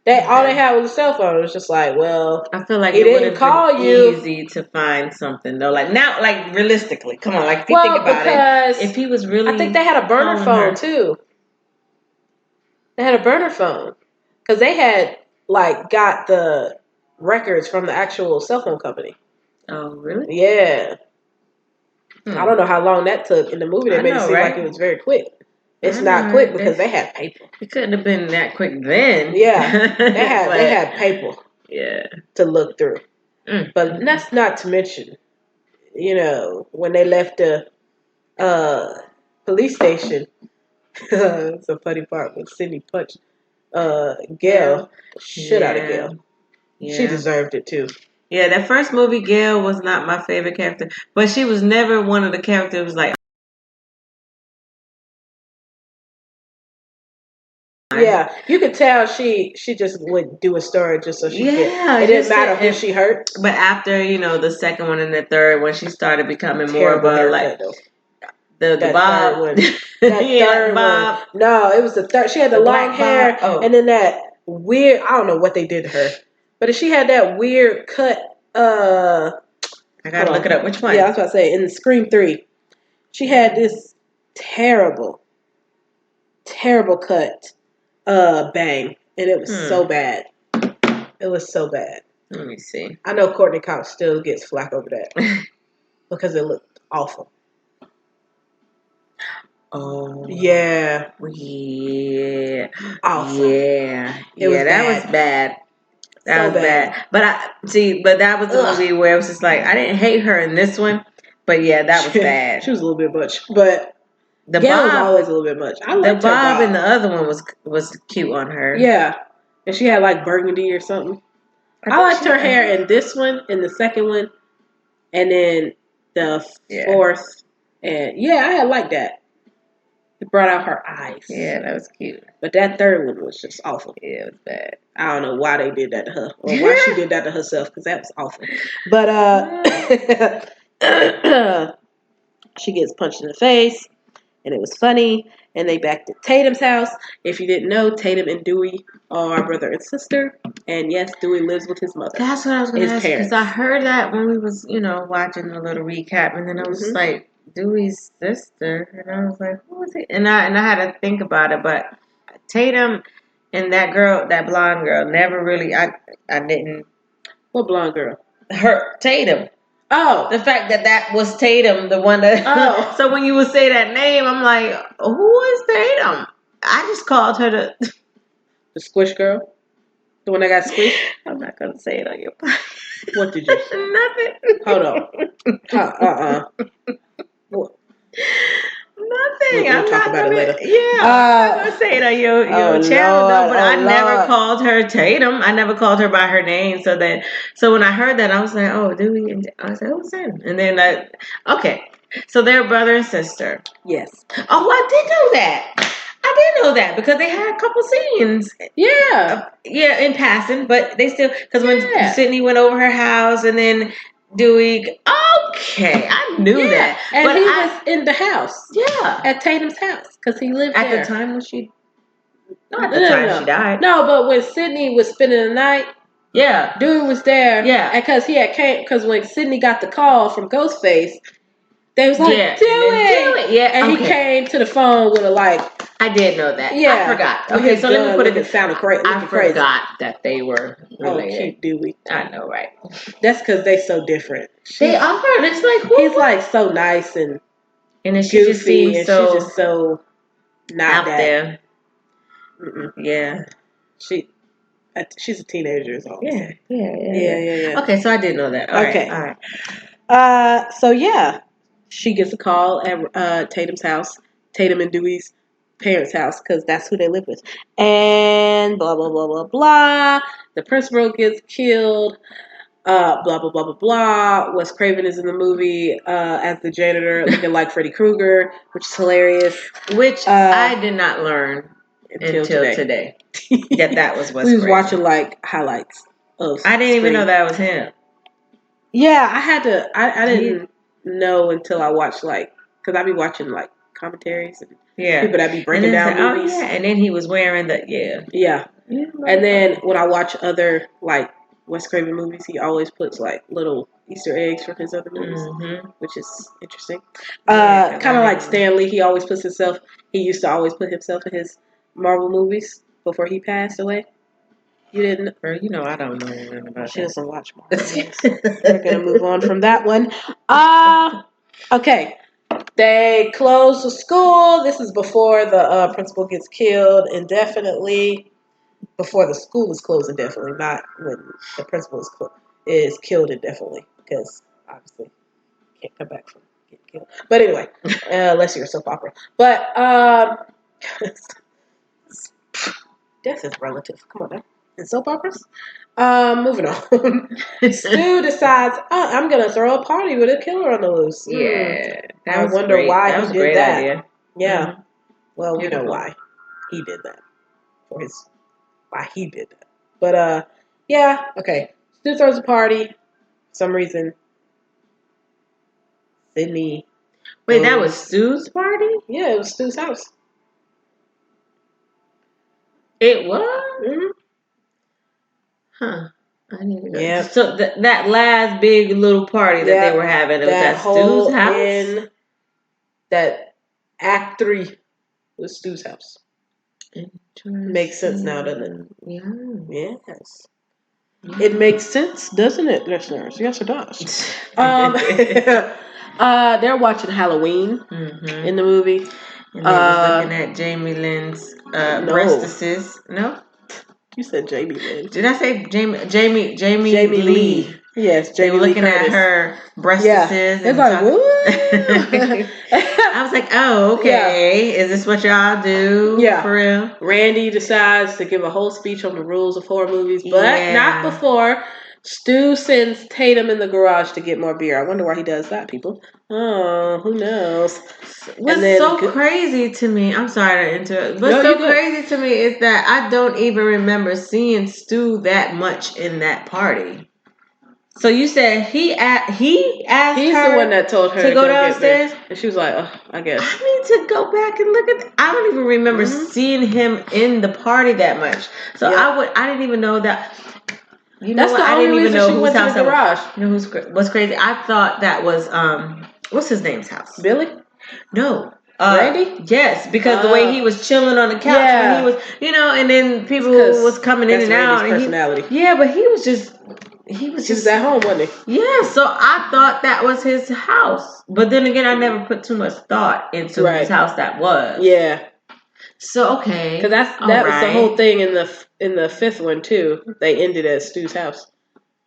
All they had was a cell phone. It was just like, well, I feel like it didn't call you. Easy to find something though. Like now, like realistically, come on, like if you think about it, if he was really, I think they had a burner phone too. They had a burner phone because they had got the records from the actual cell phone company. Oh, really? Yeah. I don't know how long that took. In the movie, they made it seem like it was very quick. It's not quick because they had paper. It couldn't have been that quick then. Yeah, they had paper. Yeah, to look through. But that's not to mention, when they left the police station. It's a funny part when Sydney punched Gail shit out of Gail. Yeah. She deserved it too. Yeah, that first movie, Gail was not my favorite character, but she was never one of the characters like. time. Yeah, you could tell she just would do a story just so she could. It didn't matter who she hurt. But after the second one and the third one, she started becoming more of a like the bob one. That third bob. One. No, it was the third. She had the long hair, and then that weird. I don't know what they did to her, but she had that weird cut. I gotta look it up. Which one? Yeah, I was about to say in Scream 3, she had this terrible cut. Bang, and it was so bad. It was so bad. Let me see. I know Courtney Cox still gets flack over that because it looked awful. Oh yeah, awful. That was bad. That was bad. But that was the movie where it was just like I didn't hate her in this one, but that was bad. She was a little bit much, but the Gail was always a little bit much. I liked the Bob in the other one was cute on her. Yeah, and she had like burgundy or something. I liked her hair in this one, in the second one, and then the fourth. And I had liked that. It brought out her eyes. Yeah, that was cute. But that third one was just awful. Yeah, it was bad. I don't know why they did that to her, or why she did that to herself, because that was awful. But she gets punched in the face, and it was funny. And they back to Tatum's house. If you didn't know, Tatum and Dewey are brother and sister. And yes, Dewey lives with his mother. That's what I was going to ask. Because I heard that when we was, watching a little recap. And then I was like, Dewey's sister. And I was like, who is it? And I had to think about it. But Tatum and that girl, that blonde girl, never really, I didn't. What blonde girl? Tatum. Oh, the fact that was Tatum, the one that. Oh, so when you would say that name, I'm like, who is Tatum? I just called her the squish girl, the one that got squished. I'm not gonna say it on your podcast. What did you say? Nothing. Hold on. What? Nothing. We'll talk about it later. Yeah, I'm not gonna say it on your channel, though. But I never called her Tatum. I never called her by her name. So when I heard that, I was like, oh, Dewey. And I was like, who's him? And then okay, so they're brother and sister. Yes. Oh, I did know that. I did know that because they had a couple scenes. Yeah. In passing, but they still because when Sydney went over her house and then Dewey. Okay, I knew that. And but he was in the house. Yeah. At Tatum's house because he lived at there. At the time when she. Not at the time she died. No, but when Sydney was spending the night. Yeah. Dewey was there. Yeah. And because when Sydney got the call from Ghostface, they was like, do it. Yeah. And he came to the phone with I did know that. Yeah. I forgot. Okay, so let me put it. It sounded crazy. I forgot that they were related. Oh, cute Dewey. I know, right? That's because they so different. They are. It's like he's like so nice and then she just seems so she's just so not out that. There. Mm-mm. Yeah. She's a teenager. Yeah. Okay, so I did know that. All right. So she gets a call at Tatum's house, Tatum and Dewey's parents' house, because that's who they live with. And blah, blah, blah, blah, blah. The principal gets killed. Blah, blah, blah, blah, blah. Wes Craven is in the movie as the janitor, looking like Freddy Krueger, which is hilarious. Which I did not learn until today. That was Wes Craven. We was watching highlights of I didn't even know that was him. Yeah, I had to. I didn't know until I watched because I be watching commentaries and people that be breaking down movies. Oh yeah, and then he was wearing yeah. And then when I watch other Wes Craven movies, he always puts little Easter eggs from his other movies, which is interesting. Kind of like Stan Lee, he always puts himself. He used to always put himself in his Marvel movies before he passed away. You didn't? Or, I don't know anything about She doesn't watch Marvel movies. We're going to move on from that one. Okay. They close the school. This is before the principal gets killed indefinitely. Before the school is closed indefinitely, not when the principal is killed indefinitely. Because, obviously, can't come back from getting killed. But anyway, unless you're a soap opera. But, death is relative. Come on now. In soap operas. Moving on. Stu decides, I'm going to throw a party with a killer on the loose. Yeah. I wonder why he did that. Idea. Yeah. Mm-hmm. Well, we know why he did that. for why he did that. But yeah, okay. Stu throws a party. For some reason, Sydney. Wait, that was Stu's party? Yeah, it was Stu's house. It was? Mm-hmm. Huh. I need to go. Yeah. So that last big little party that they were having, it was at Stu's house? That Act 3 was Stu's house. Makes sense now, doesn't it? Yeah. Yes. It makes sense, doesn't it, listeners? Yes, it does. They're watching Halloween in the movie. And they was looking at Jamie Lynn's breastises. No? You said Jamie Lynn. Did I say Jamie Lee? Yes, Jamie They were looking Lee at her breastises. Yeah. It's like, woo! I was like, oh, okay. Yeah. Is this what y'all do? Yeah. For real? Randy decides to give a whole speech on the rules of horror movies, but not before Stu sends Tatum in the garage to get more beer. I wonder why he does that, people. Oh, who knows? What's so crazy to me, I'm sorry to interrupt, but crazy to me is that I don't even remember seeing Stu that much in that party. So you said he asked He's her the one that told her to go downstairs? And she was like, oh, I guess. I need to go back and look at I don't even remember seeing him in the party that much. So I didn't even know that. You know what? I didn't even know whose house that was. You know what's crazy? I thought that was what's his name's house? Billy? No. Randy? Yes, because the way he was chilling on the couch when he was, and then people was coming in and out. Randy's personality. But he was just he was at home, wasn't he? Yeah, so I thought that was his house. But then again, I never put too much thought into whose house that was. Yeah. So okay, because that was the whole thing in the fifth one too. They ended at Stu's house.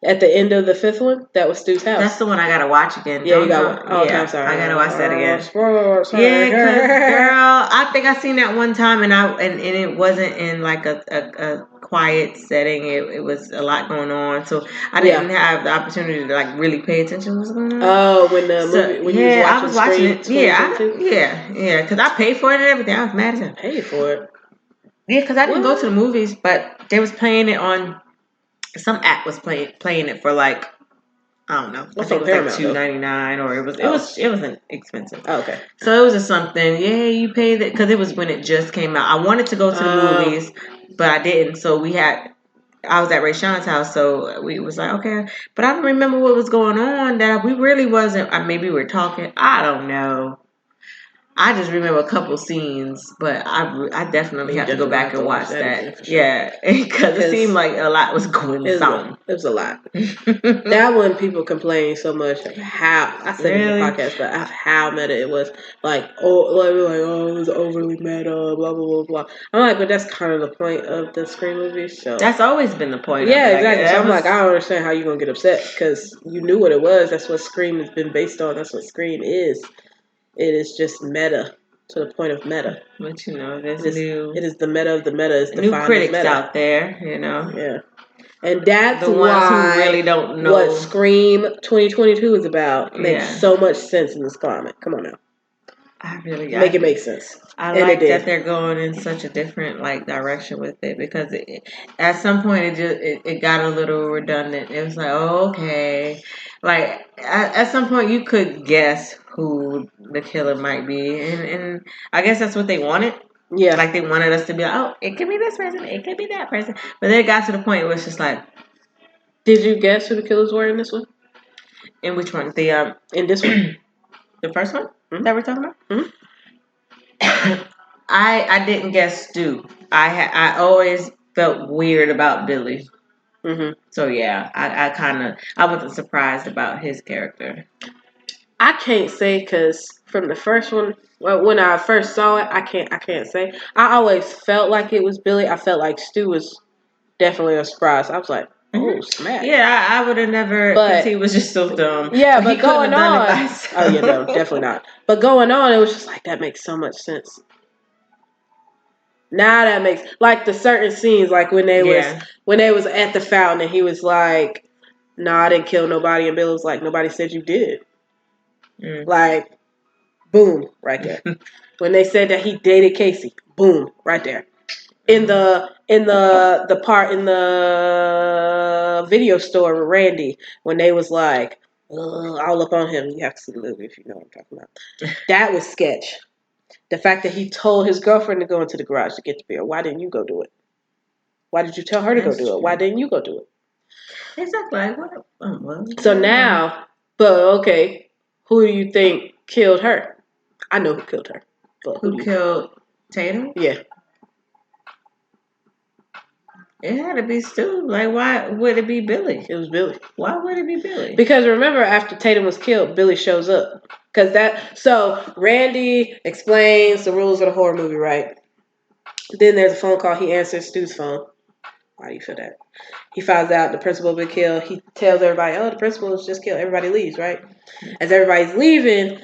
At the end of the fifth one, that was Stu's house. That's the one I gotta watch again. Yeah, you got. Oh, yeah, I'm sorry. I gotta watch that again. Sorry. Yeah, because girl, I think I seen that one time, and it wasn't in like a quiet setting. It was a lot going on, so I didn't have the opportunity to like really pay attention to what's going on. Oh, when the movie, when you was watching it. Yeah, because I paid for it and everything. I was mad as hell. Paid for it. Yeah, because I didn't go to the movies, but they was playing it on. Some app was playing it for like I don't know. I think it was like $2.99 or it wasn't expensive. Oh, okay. So it was just something. Yeah, you paid it because it was when it just came out. I wanted to go to the movies, but I didn't. So I was at Ray Sean's house, so we was like, okay. But I don't remember what was going on. That we really wasn't. Maybe we were talking. I don't know. I just remember a couple scenes, but I definitely have to go back and watch that. Sure. Yeah, because it seemed like a lot was going on. It was a lot. That one, people complain so much of how I said in the podcast, but of how meta it was. Like, it was overly meta, blah blah blah blah. I'm like, but that's kind of the point of the Scream movies. So that's always been the point. Yeah, exactly. So I'm like, I don't understand how you're gonna get upset because you knew what it was. That's what Scream has been based on. That's what Scream is. It is just meta to the point of meta. But there's it is the meta of the meta. Is new critics out there, Yeah, and that's the ones who really don't know what Scream 2022 is about. Makes so much sense in this climate. Come on now, make it make sense. I like that they're going in such a different direction with it because at some point it got a little redundant. It was like, oh, okay, like at some point you could guess who the killer might be, and I guess that's what they wanted. Yeah, like they wanted us to be like, oh, it could be this person, it could be that person, but then it got to the point where it's just like, did you guess who the killers were in this one? In which one? In this one, the first one that we're talking about. Mm-hmm. I didn't guess Stu. I always felt weird about Billy. Mm-hmm. So yeah, I wasn't surprised about his character. I can't say because from the first one, when I first saw it, I can't say. I always felt like it was Billy. I felt like Stu was definitely a surprise. I was like, oh, smack. Yeah, I would have never, because he was just so dumb. Yeah, but going on. Oh, yeah, no, definitely not. But going on, it was just like, that makes so much sense. Now that makes, like the certain scenes, like when they was at the fountain and he was like, no, I didn't kill nobody. And Billy was like, nobody said you did. Like, boom, right there. When they said that he dated Casey, boom, right there. in the part in the video store with Randy when they was like all up on him. You have to see the movie if you know what I'm talking about. That was sketch. The fact that he told his girlfriend to go into the garage to get the beer. Why didn't you go do it? Why did you tell her to go do it? Why didn't you go do it? Exactly. What? So now, but okay, who do you think killed her? I know who killed her. But who killed Tatum? Yeah. It had to be Stu. Like, why would it be Billy? It was Billy. Why would it be Billy? Because remember, after Tatum was killed, Billy shows up. So Randy explains the rules of the horror movie, right? Then there's a phone call. He answers Stu's phone. Why do you feel that? He finds out the principal been killed. He tells everybody, "Oh, the principal was just killed." Everybody leaves, right? As everybody's leaving,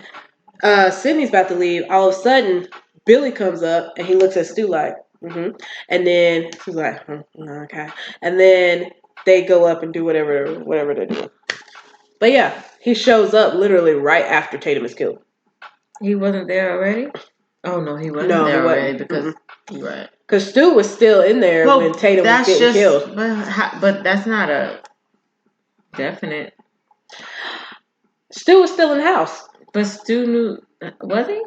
Sydney's about to leave. All of a sudden, Billy comes up and he looks at Stu like, "Mm-hmm," and then he's like, "Okay," and then they go up and do whatever they're doing. But yeah, he shows up literally right after Tatum is killed. He wasn't there already? Oh no, he wasn't there already because right. Because Stu was still in there when Tatum was getting killed. But that's not a definite. Stu was still in the house. But Stu knew, was he?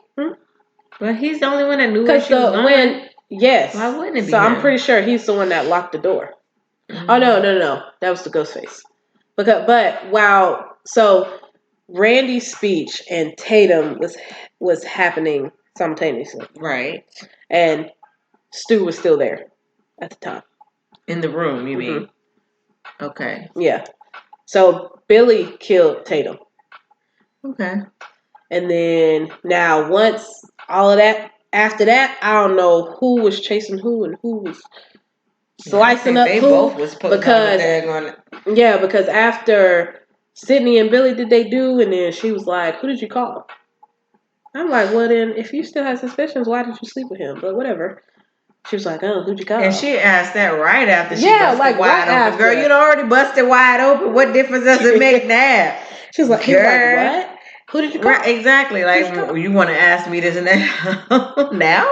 But he's the only one that knew where she was going. Yes. Why wouldn't it be? So I'm pretty sure he's the one that locked the door. Mm-hmm. Oh no, that was the ghost face. So Randy's speech and Tatum was happening simultaneously, right? And Stu was still there at the time. In the room, you mean? Okay. Yeah. So Billy killed Tatum. Okay. And then now once all of that, after that, I don't know who was chasing who and who was slicing up who. Both was because after Sydney and Billy did they do, and then she was like, "Who did you call?" I'm like, "Well then, if you still have suspicions, why did you sleep with him?" But whatever. She was like, "Oh, who'd you call?" And she asked that right after she busted wide open. After. Girl, you'd already busted wide open. What difference does it make now? She was like, "What? Who did you call?" Right, exactly. Like, you want to ask me this and that now?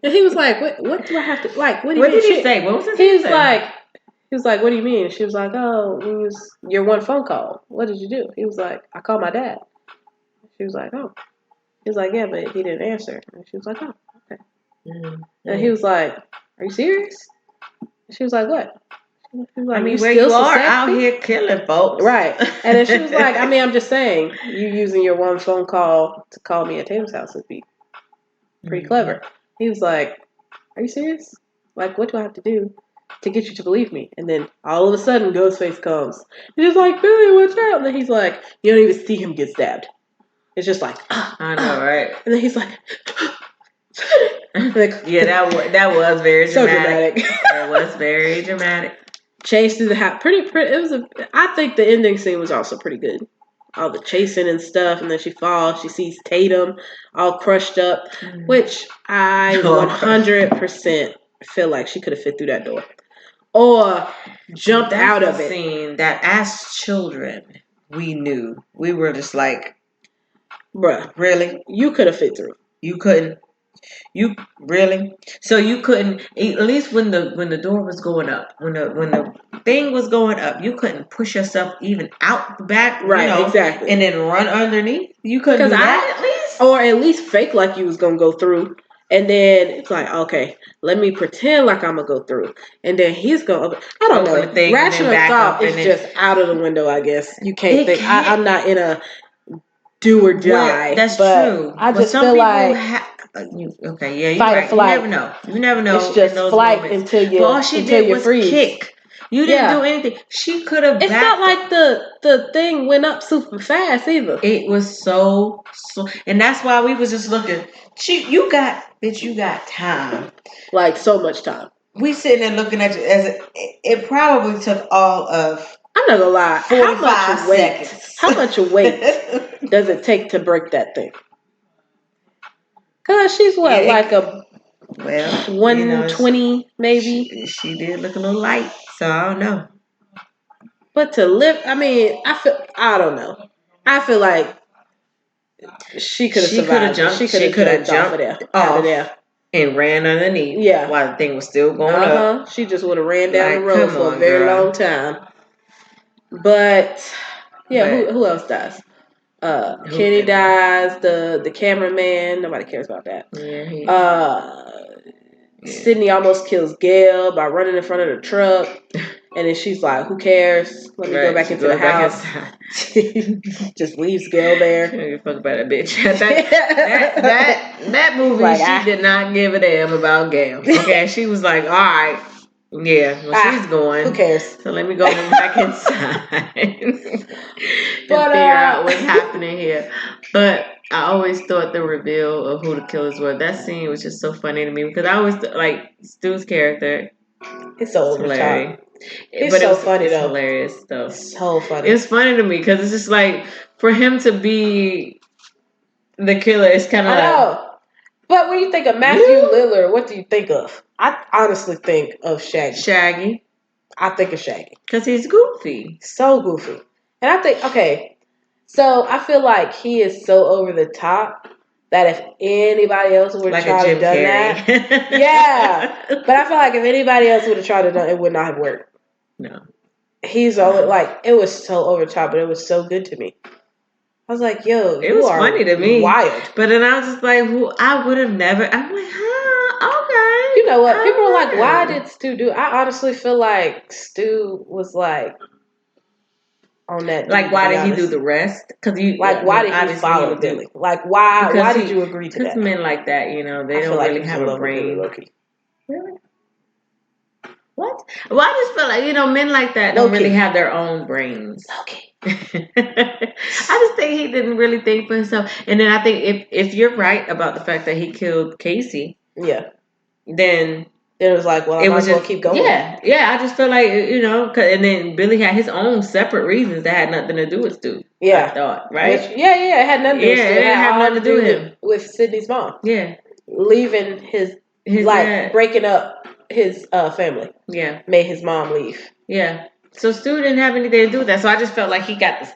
And he was like, what do I have to, like, what do you mean? What did he say? What was his He was like, what do you mean? She was like, oh, it was your one phone call. What did you do? He was like, I called my dad. She was like, oh. He was like, yeah, but he didn't answer. And she was like, oh, okay. Mm-hmm. And he was like, are you serious? And she was like, what? Like, I mean, where you are out here killing folks. Right. And then she was like, I mean, I'm just saying, you using your one phone call to call me at Tatum's house would be pretty clever. He was like, are you serious? Like, what do I have to do to get you to believe me? And then all of a sudden, Ghostface comes. And he's like, Billy, what's up? And then he's like, you don't even see him get stabbed. It's just like, I know, right? And then he's like, yeah, that was very dramatic. So dramatic. That was very dramatic. Chase through the house. Pretty. I think the ending scene was also pretty good. All the chasing and stuff, and then she falls. She sees Tatum all crushed up, which I 100% feel like she could have fit through that door or jumped out of it. Scene that as children we knew, we were just like, bruh, really? You could have fit through. You couldn't. You really? So you couldn't, at least when the door was going up, when the thing was going up, you couldn't push yourself even out the back, right? Exactly, and then run underneath. You couldn't do that at least, or at least fake like you was gonna go through, and then it's like, okay, let me pretend like I'm gonna go through, and then he's gonna. I don't know. Rational thought is just out of the window. I guess you can't think. I'm not in a do or die. Well, that's true. I just feel like. Okay, yeah, you're fight right. or flight. You never know. It's just flight until you. But all she did was freeze. Kick. You didn't do anything. She could have. It's not like the thing went up super fast either. It was so, and that's why we was just looking. You got time. Like so much time. We sitting there looking at you as it probably took all of. I'm not gonna lie. 45 seconds. How much weight does it take to break that thing? Cause she's like a 120 maybe. She did look a little light, so I don't know. But to lift, I mean, I don't know. I feel like she could have survived. She could have jumped out of there. and ran underneath. Yeah. While the thing was still going up. She just would have ran down the road for a very long time. But who else dies? Kenny dies. The cameraman. Nobody cares about that. Sydney almost kills Gail by running in front of the truck. And then she's like, who cares? Let me go back into the house. Just leaves Gail there. She don't give a fuck about that bitch. that movie, like, she did not give a damn about Gail. Okay, she was like, all right. Yeah, well, she's going. Who cares? So let me go back inside and figure out what's happening here. But I always thought the reveal of who the killers were, that scene was just so funny to me because I always like Stu's character. It's so hilarious. It's so funny though. Hilarious though. So funny. It's funny to me because it's just like for him to be the killer, it's kind of like. But when you think of Matthew Lillard, what do you think of? I honestly think of Shaggy. I think of Shaggy. Because he's goofy. So goofy. And I think, so I feel like he is so over the top that if anybody else would have tried to done that. Yeah. But I feel like if anybody else would have tried to done it, would not have worked. No. He's always it was so over the top, but it was so good to me. I was like, yo, it was funny to me. Wild. But then I was just like, I would have never. I'm like, okay. You know what? People are like, why did Stu do? I honestly feel like Stu was like on that. Like, why did he do the rest? Because why did he follow Billy? Like, why did you agree to that? Because men like that, they don't really have a brain. Really? What? Well, I just feel like men like that don't really have their own brains. Okay. I just think he didn't really think for himself. And then I think if you're right about the fact that he killed Casey, then it was like, well, I might as well keep going. Yeah. I just feel like and then Billy had his own separate reasons that had nothing to do with Stu. Yeah, I thought right. It had nothing to do with Stu. It didn't have nothing to do with him. With Sydney's mom. Yeah, leaving his dad. Breaking up his family. Yeah, made his mom leave. Yeah. So Stu didn't have anything to do with that. So I just felt like he got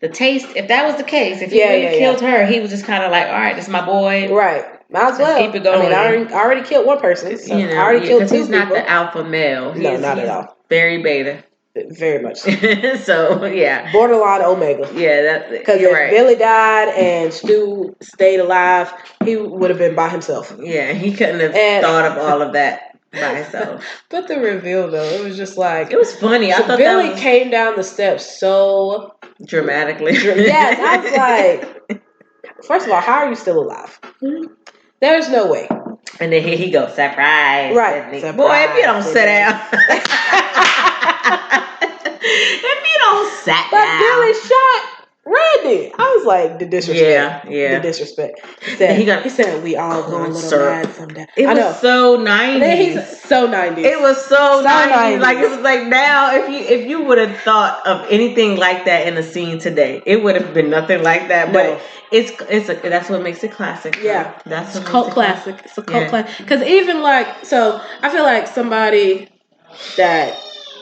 the taste. If that was the case, if he really killed her, he was just kind of like, all right, this is my boy. Right. Might as well. Keep it going. I mean, I already killed one person. So I already killed two people. He's not the alpha male. No, not at all. Very beta. Very much so. So, yeah. Borderline omega. Yeah. Because if Billy died and Stu stayed alive, he would have been by himself. Yeah, he couldn't have thought of all of that. By himself. But the reveal though, it was just like it was funny. I thought Billy came down the steps so dramatically. Yes, I was like, first of all, how are you still alive? There's no way. And then here he goes, surprise. Right. Surprise. Boy, if you don't sit down. If you don't sit down. But Billy shot Randy. I was like, the disrespect. Yeah. The disrespect. He said we all go a little mad someday. It was so 90s. He's so 90s. It was so 90s. Like, it was like now, if you would have thought of anything like that in a scene today, it would have been nothing like that. No. But that's what makes it classic. Yeah. That's a cult classic. It's a cult classic. Because even I feel like somebody that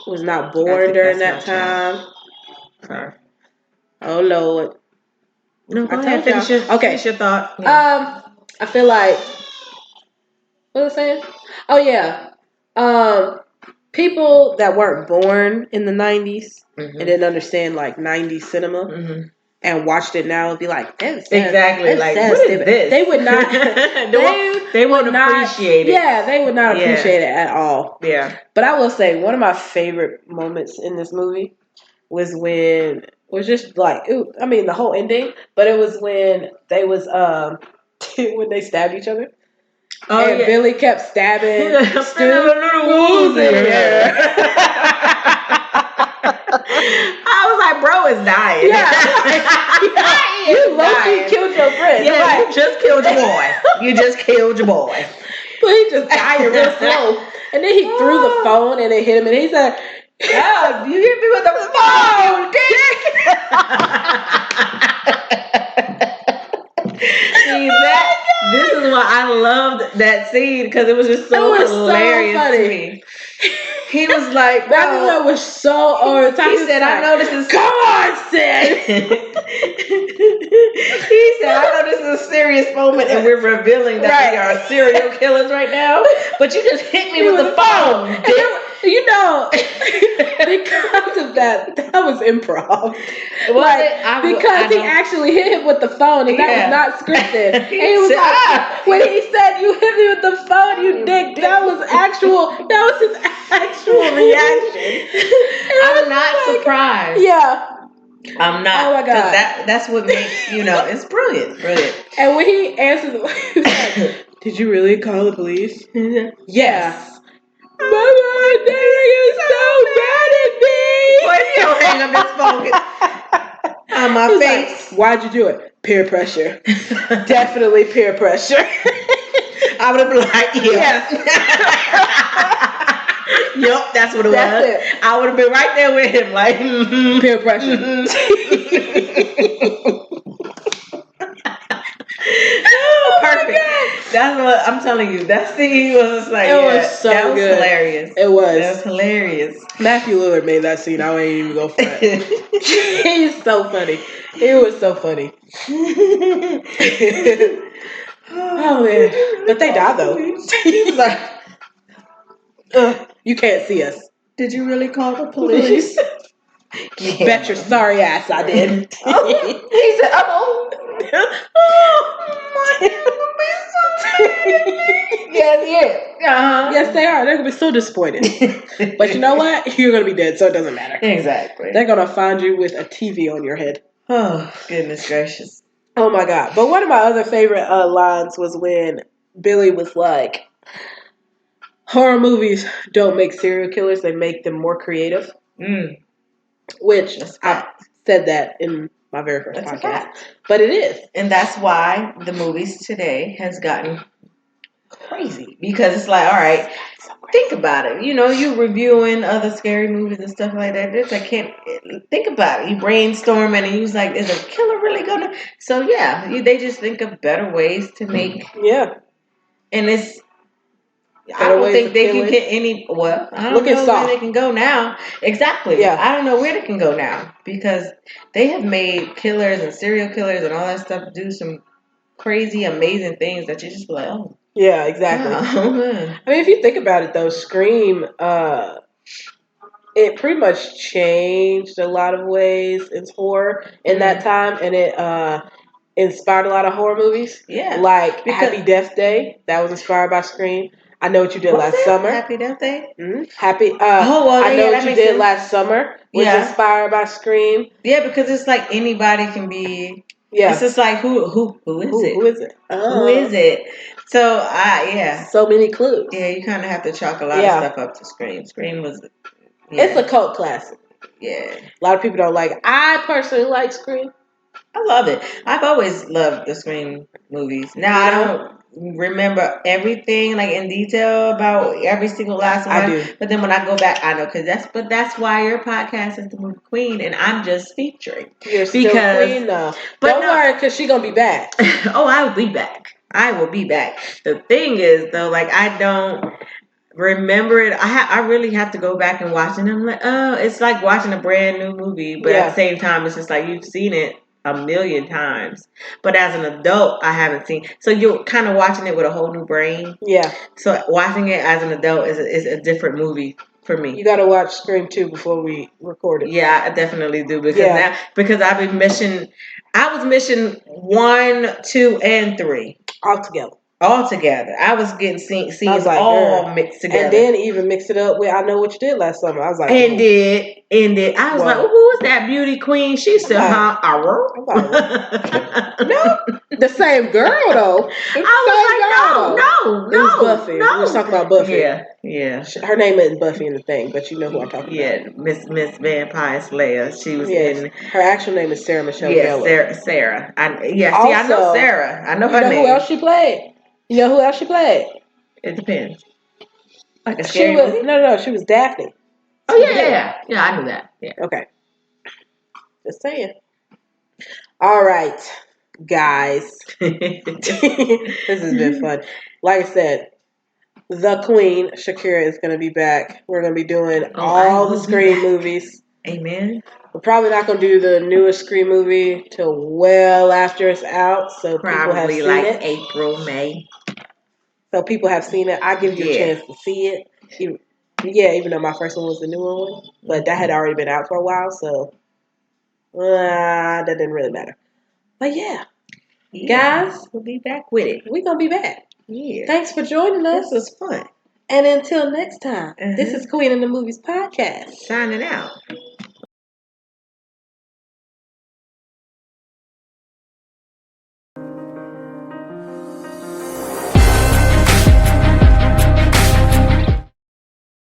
was not born during that time. Sorry. Oh Lord! No, go ahead. Finish your thought. Yeah. I feel like what was I saying? Oh yeah. People that weren't born in the 90s and didn't understand like 90s cinema and watched it now would be like, exactly. Like, what is this? They would not. they would not appreciate it. Yeah, they would not appreciate it at all. Yeah. But I will say one of my favorite moments in this movie was when. Was just like, the whole ending, but it was when they was when they stabbed each other. Oh, and Billy kept stabbing Stu. Little wounds in there. I was like, bro is dying. You low-key killed your friend. Yeah, you just killed your boy. But he just died real slow. And then he threw the phone and it hit him and he said, "Oh, you hit me with the phone, dick!" See, this is why I loved that scene because it was just so hilarious to me. He was like, that one was so over the top. He said, I know this is... Come on, Sid! He said, I know this is a serious moment and we're revealing that we are serial killers right now, but you just hit me with the phone. You know, because of that was improv. Because he actually hit him with the phone and that was not scripted. And he was like, when he said you hit me with the phone, you dick, that was his actual reaction. I'm not surprised. Yeah. I'm not. Oh my God. That's what makes, it's brilliant. And when he answered, he was like, did you really call the police? Yes. Mama, Daddy is so mad at me. Boy, if you don't hang up this phone on my face. Like, why'd you do it? Peer pressure. Definitely peer pressure. I would have been like, yes. Yup, that's what it was. It. I would have been right there with him, like, peer pressure. Perfect. That's what I'm telling you. That scene was like, it was so that was good. Hilarious. It was. That was hilarious. Matthew Lillard made that scene. I ain't even go for it. He's so funny. It was so funny. Oh man! But they died though. He's like, you can't see us. Did you really call the police? You bet your sorry ass I did. He said, Yes. Yes, they are. They're gonna be so disappointed. But you know what? You're gonna be dead, so it doesn't matter. Exactly. They're gonna find you with a TV on your head. Oh, goodness gracious. Oh my God. But one of my other favorite lines was when Billy was like, horror movies don't make serial killers, they make them more creative. Which I said that in my very first podcast. But it is. And that's why the movies today has gotten crazy. Because it's like, all right, think about it. You reviewing other scary movies and stuff like that. I can't think about it. You brainstorming and you was like, is a killer really gonna? So yeah, they just think of better ways to make. Yeah. And it's. I don't think they can get any. Well, I don't know where they can go now. Exactly. Yeah. I don't know where they can go now because they have made killers and serial killers and all that stuff do some crazy, amazing things that you just be like, oh. Yeah, exactly. Yeah. I mean, if you think about it, though, Scream, it pretty much changed a lot of ways in horror in that time, and it inspired a lot of horror movies. Yeah. Like Happy Death Day, that was inspired by Scream. I Know What You Did Last Summer. Happy Death Day? Mm-hmm. I Know What You Did Last Summer was inspired by Scream. Yeah, because it's like anybody can be... Yeah. It's just like, who is it? Who is it? Who is it? So, So many clues. Yeah, you kind of have to chalk a lot of stuff up to Scream. Scream was... Yeah. It's a cult classic. Yeah. A lot of people don't like it. I personally like Scream. I love it. I've always loved the Scream movies. Now, I don't remember everything like in detail about every single last one. I do. But then when I go back, I know that's why your podcast is the movie queen, and I'm just featuring. You're still queen though. But don't worry, because she's gonna be back. Oh, I will be back. I will be back. The thing is though, like I don't remember it. I really have to go back and watch it. And I'm like, oh, it's like watching a brand new movie, but at the same time, it's just like you've seen it a million times, but as an adult I haven't seen, so you're kind of watching it with a whole new brain. Yeah, so watching it as an adult is a different movie for me. You got to watch Scream 2 before we record it. Yeah, I definitely do, because I've been missing 1, 2 and 3 all together. I was getting scenes like, all mixed together. And then even mix it up with I Know What You Did Last Summer. I was like, ended. I was like, who is that beauty queen? She's still no, the same girl though. I was like, no. It was Buffy. We was talking about Buffy. Yeah. Her name isn't Buffy in the thing, but you know who I'm talking about. Miss Vampire Slayer. She was in. Her actual name is Sarah Michelle Gellar. Sarah. I know Sarah. I know her name. Who else she played? You know who else she played? It depends. Like a scary movie? No, she was Daphne. Oh, yeah. Yeah, I knew that. Yeah. Okay. Just saying. All right, guys. This has been fun. Like I said, the Queen, Shakira, is going to be back. We're going to be doing all the Scream movies. Amen. We're probably not going to do the newest Scream movie till well after it's out, so probably people have seen like it. April, May. So people have seen it. I give you a chance to see it. Even though my first one was the newer one, but that had already been out for a while, so that didn't really matter. But yeah, guys, we'll be back with it. We're gonna be back. Yeah. Thanks for joining us. This was fun. And until next time, this is Queen in the Movies podcast. Signing out.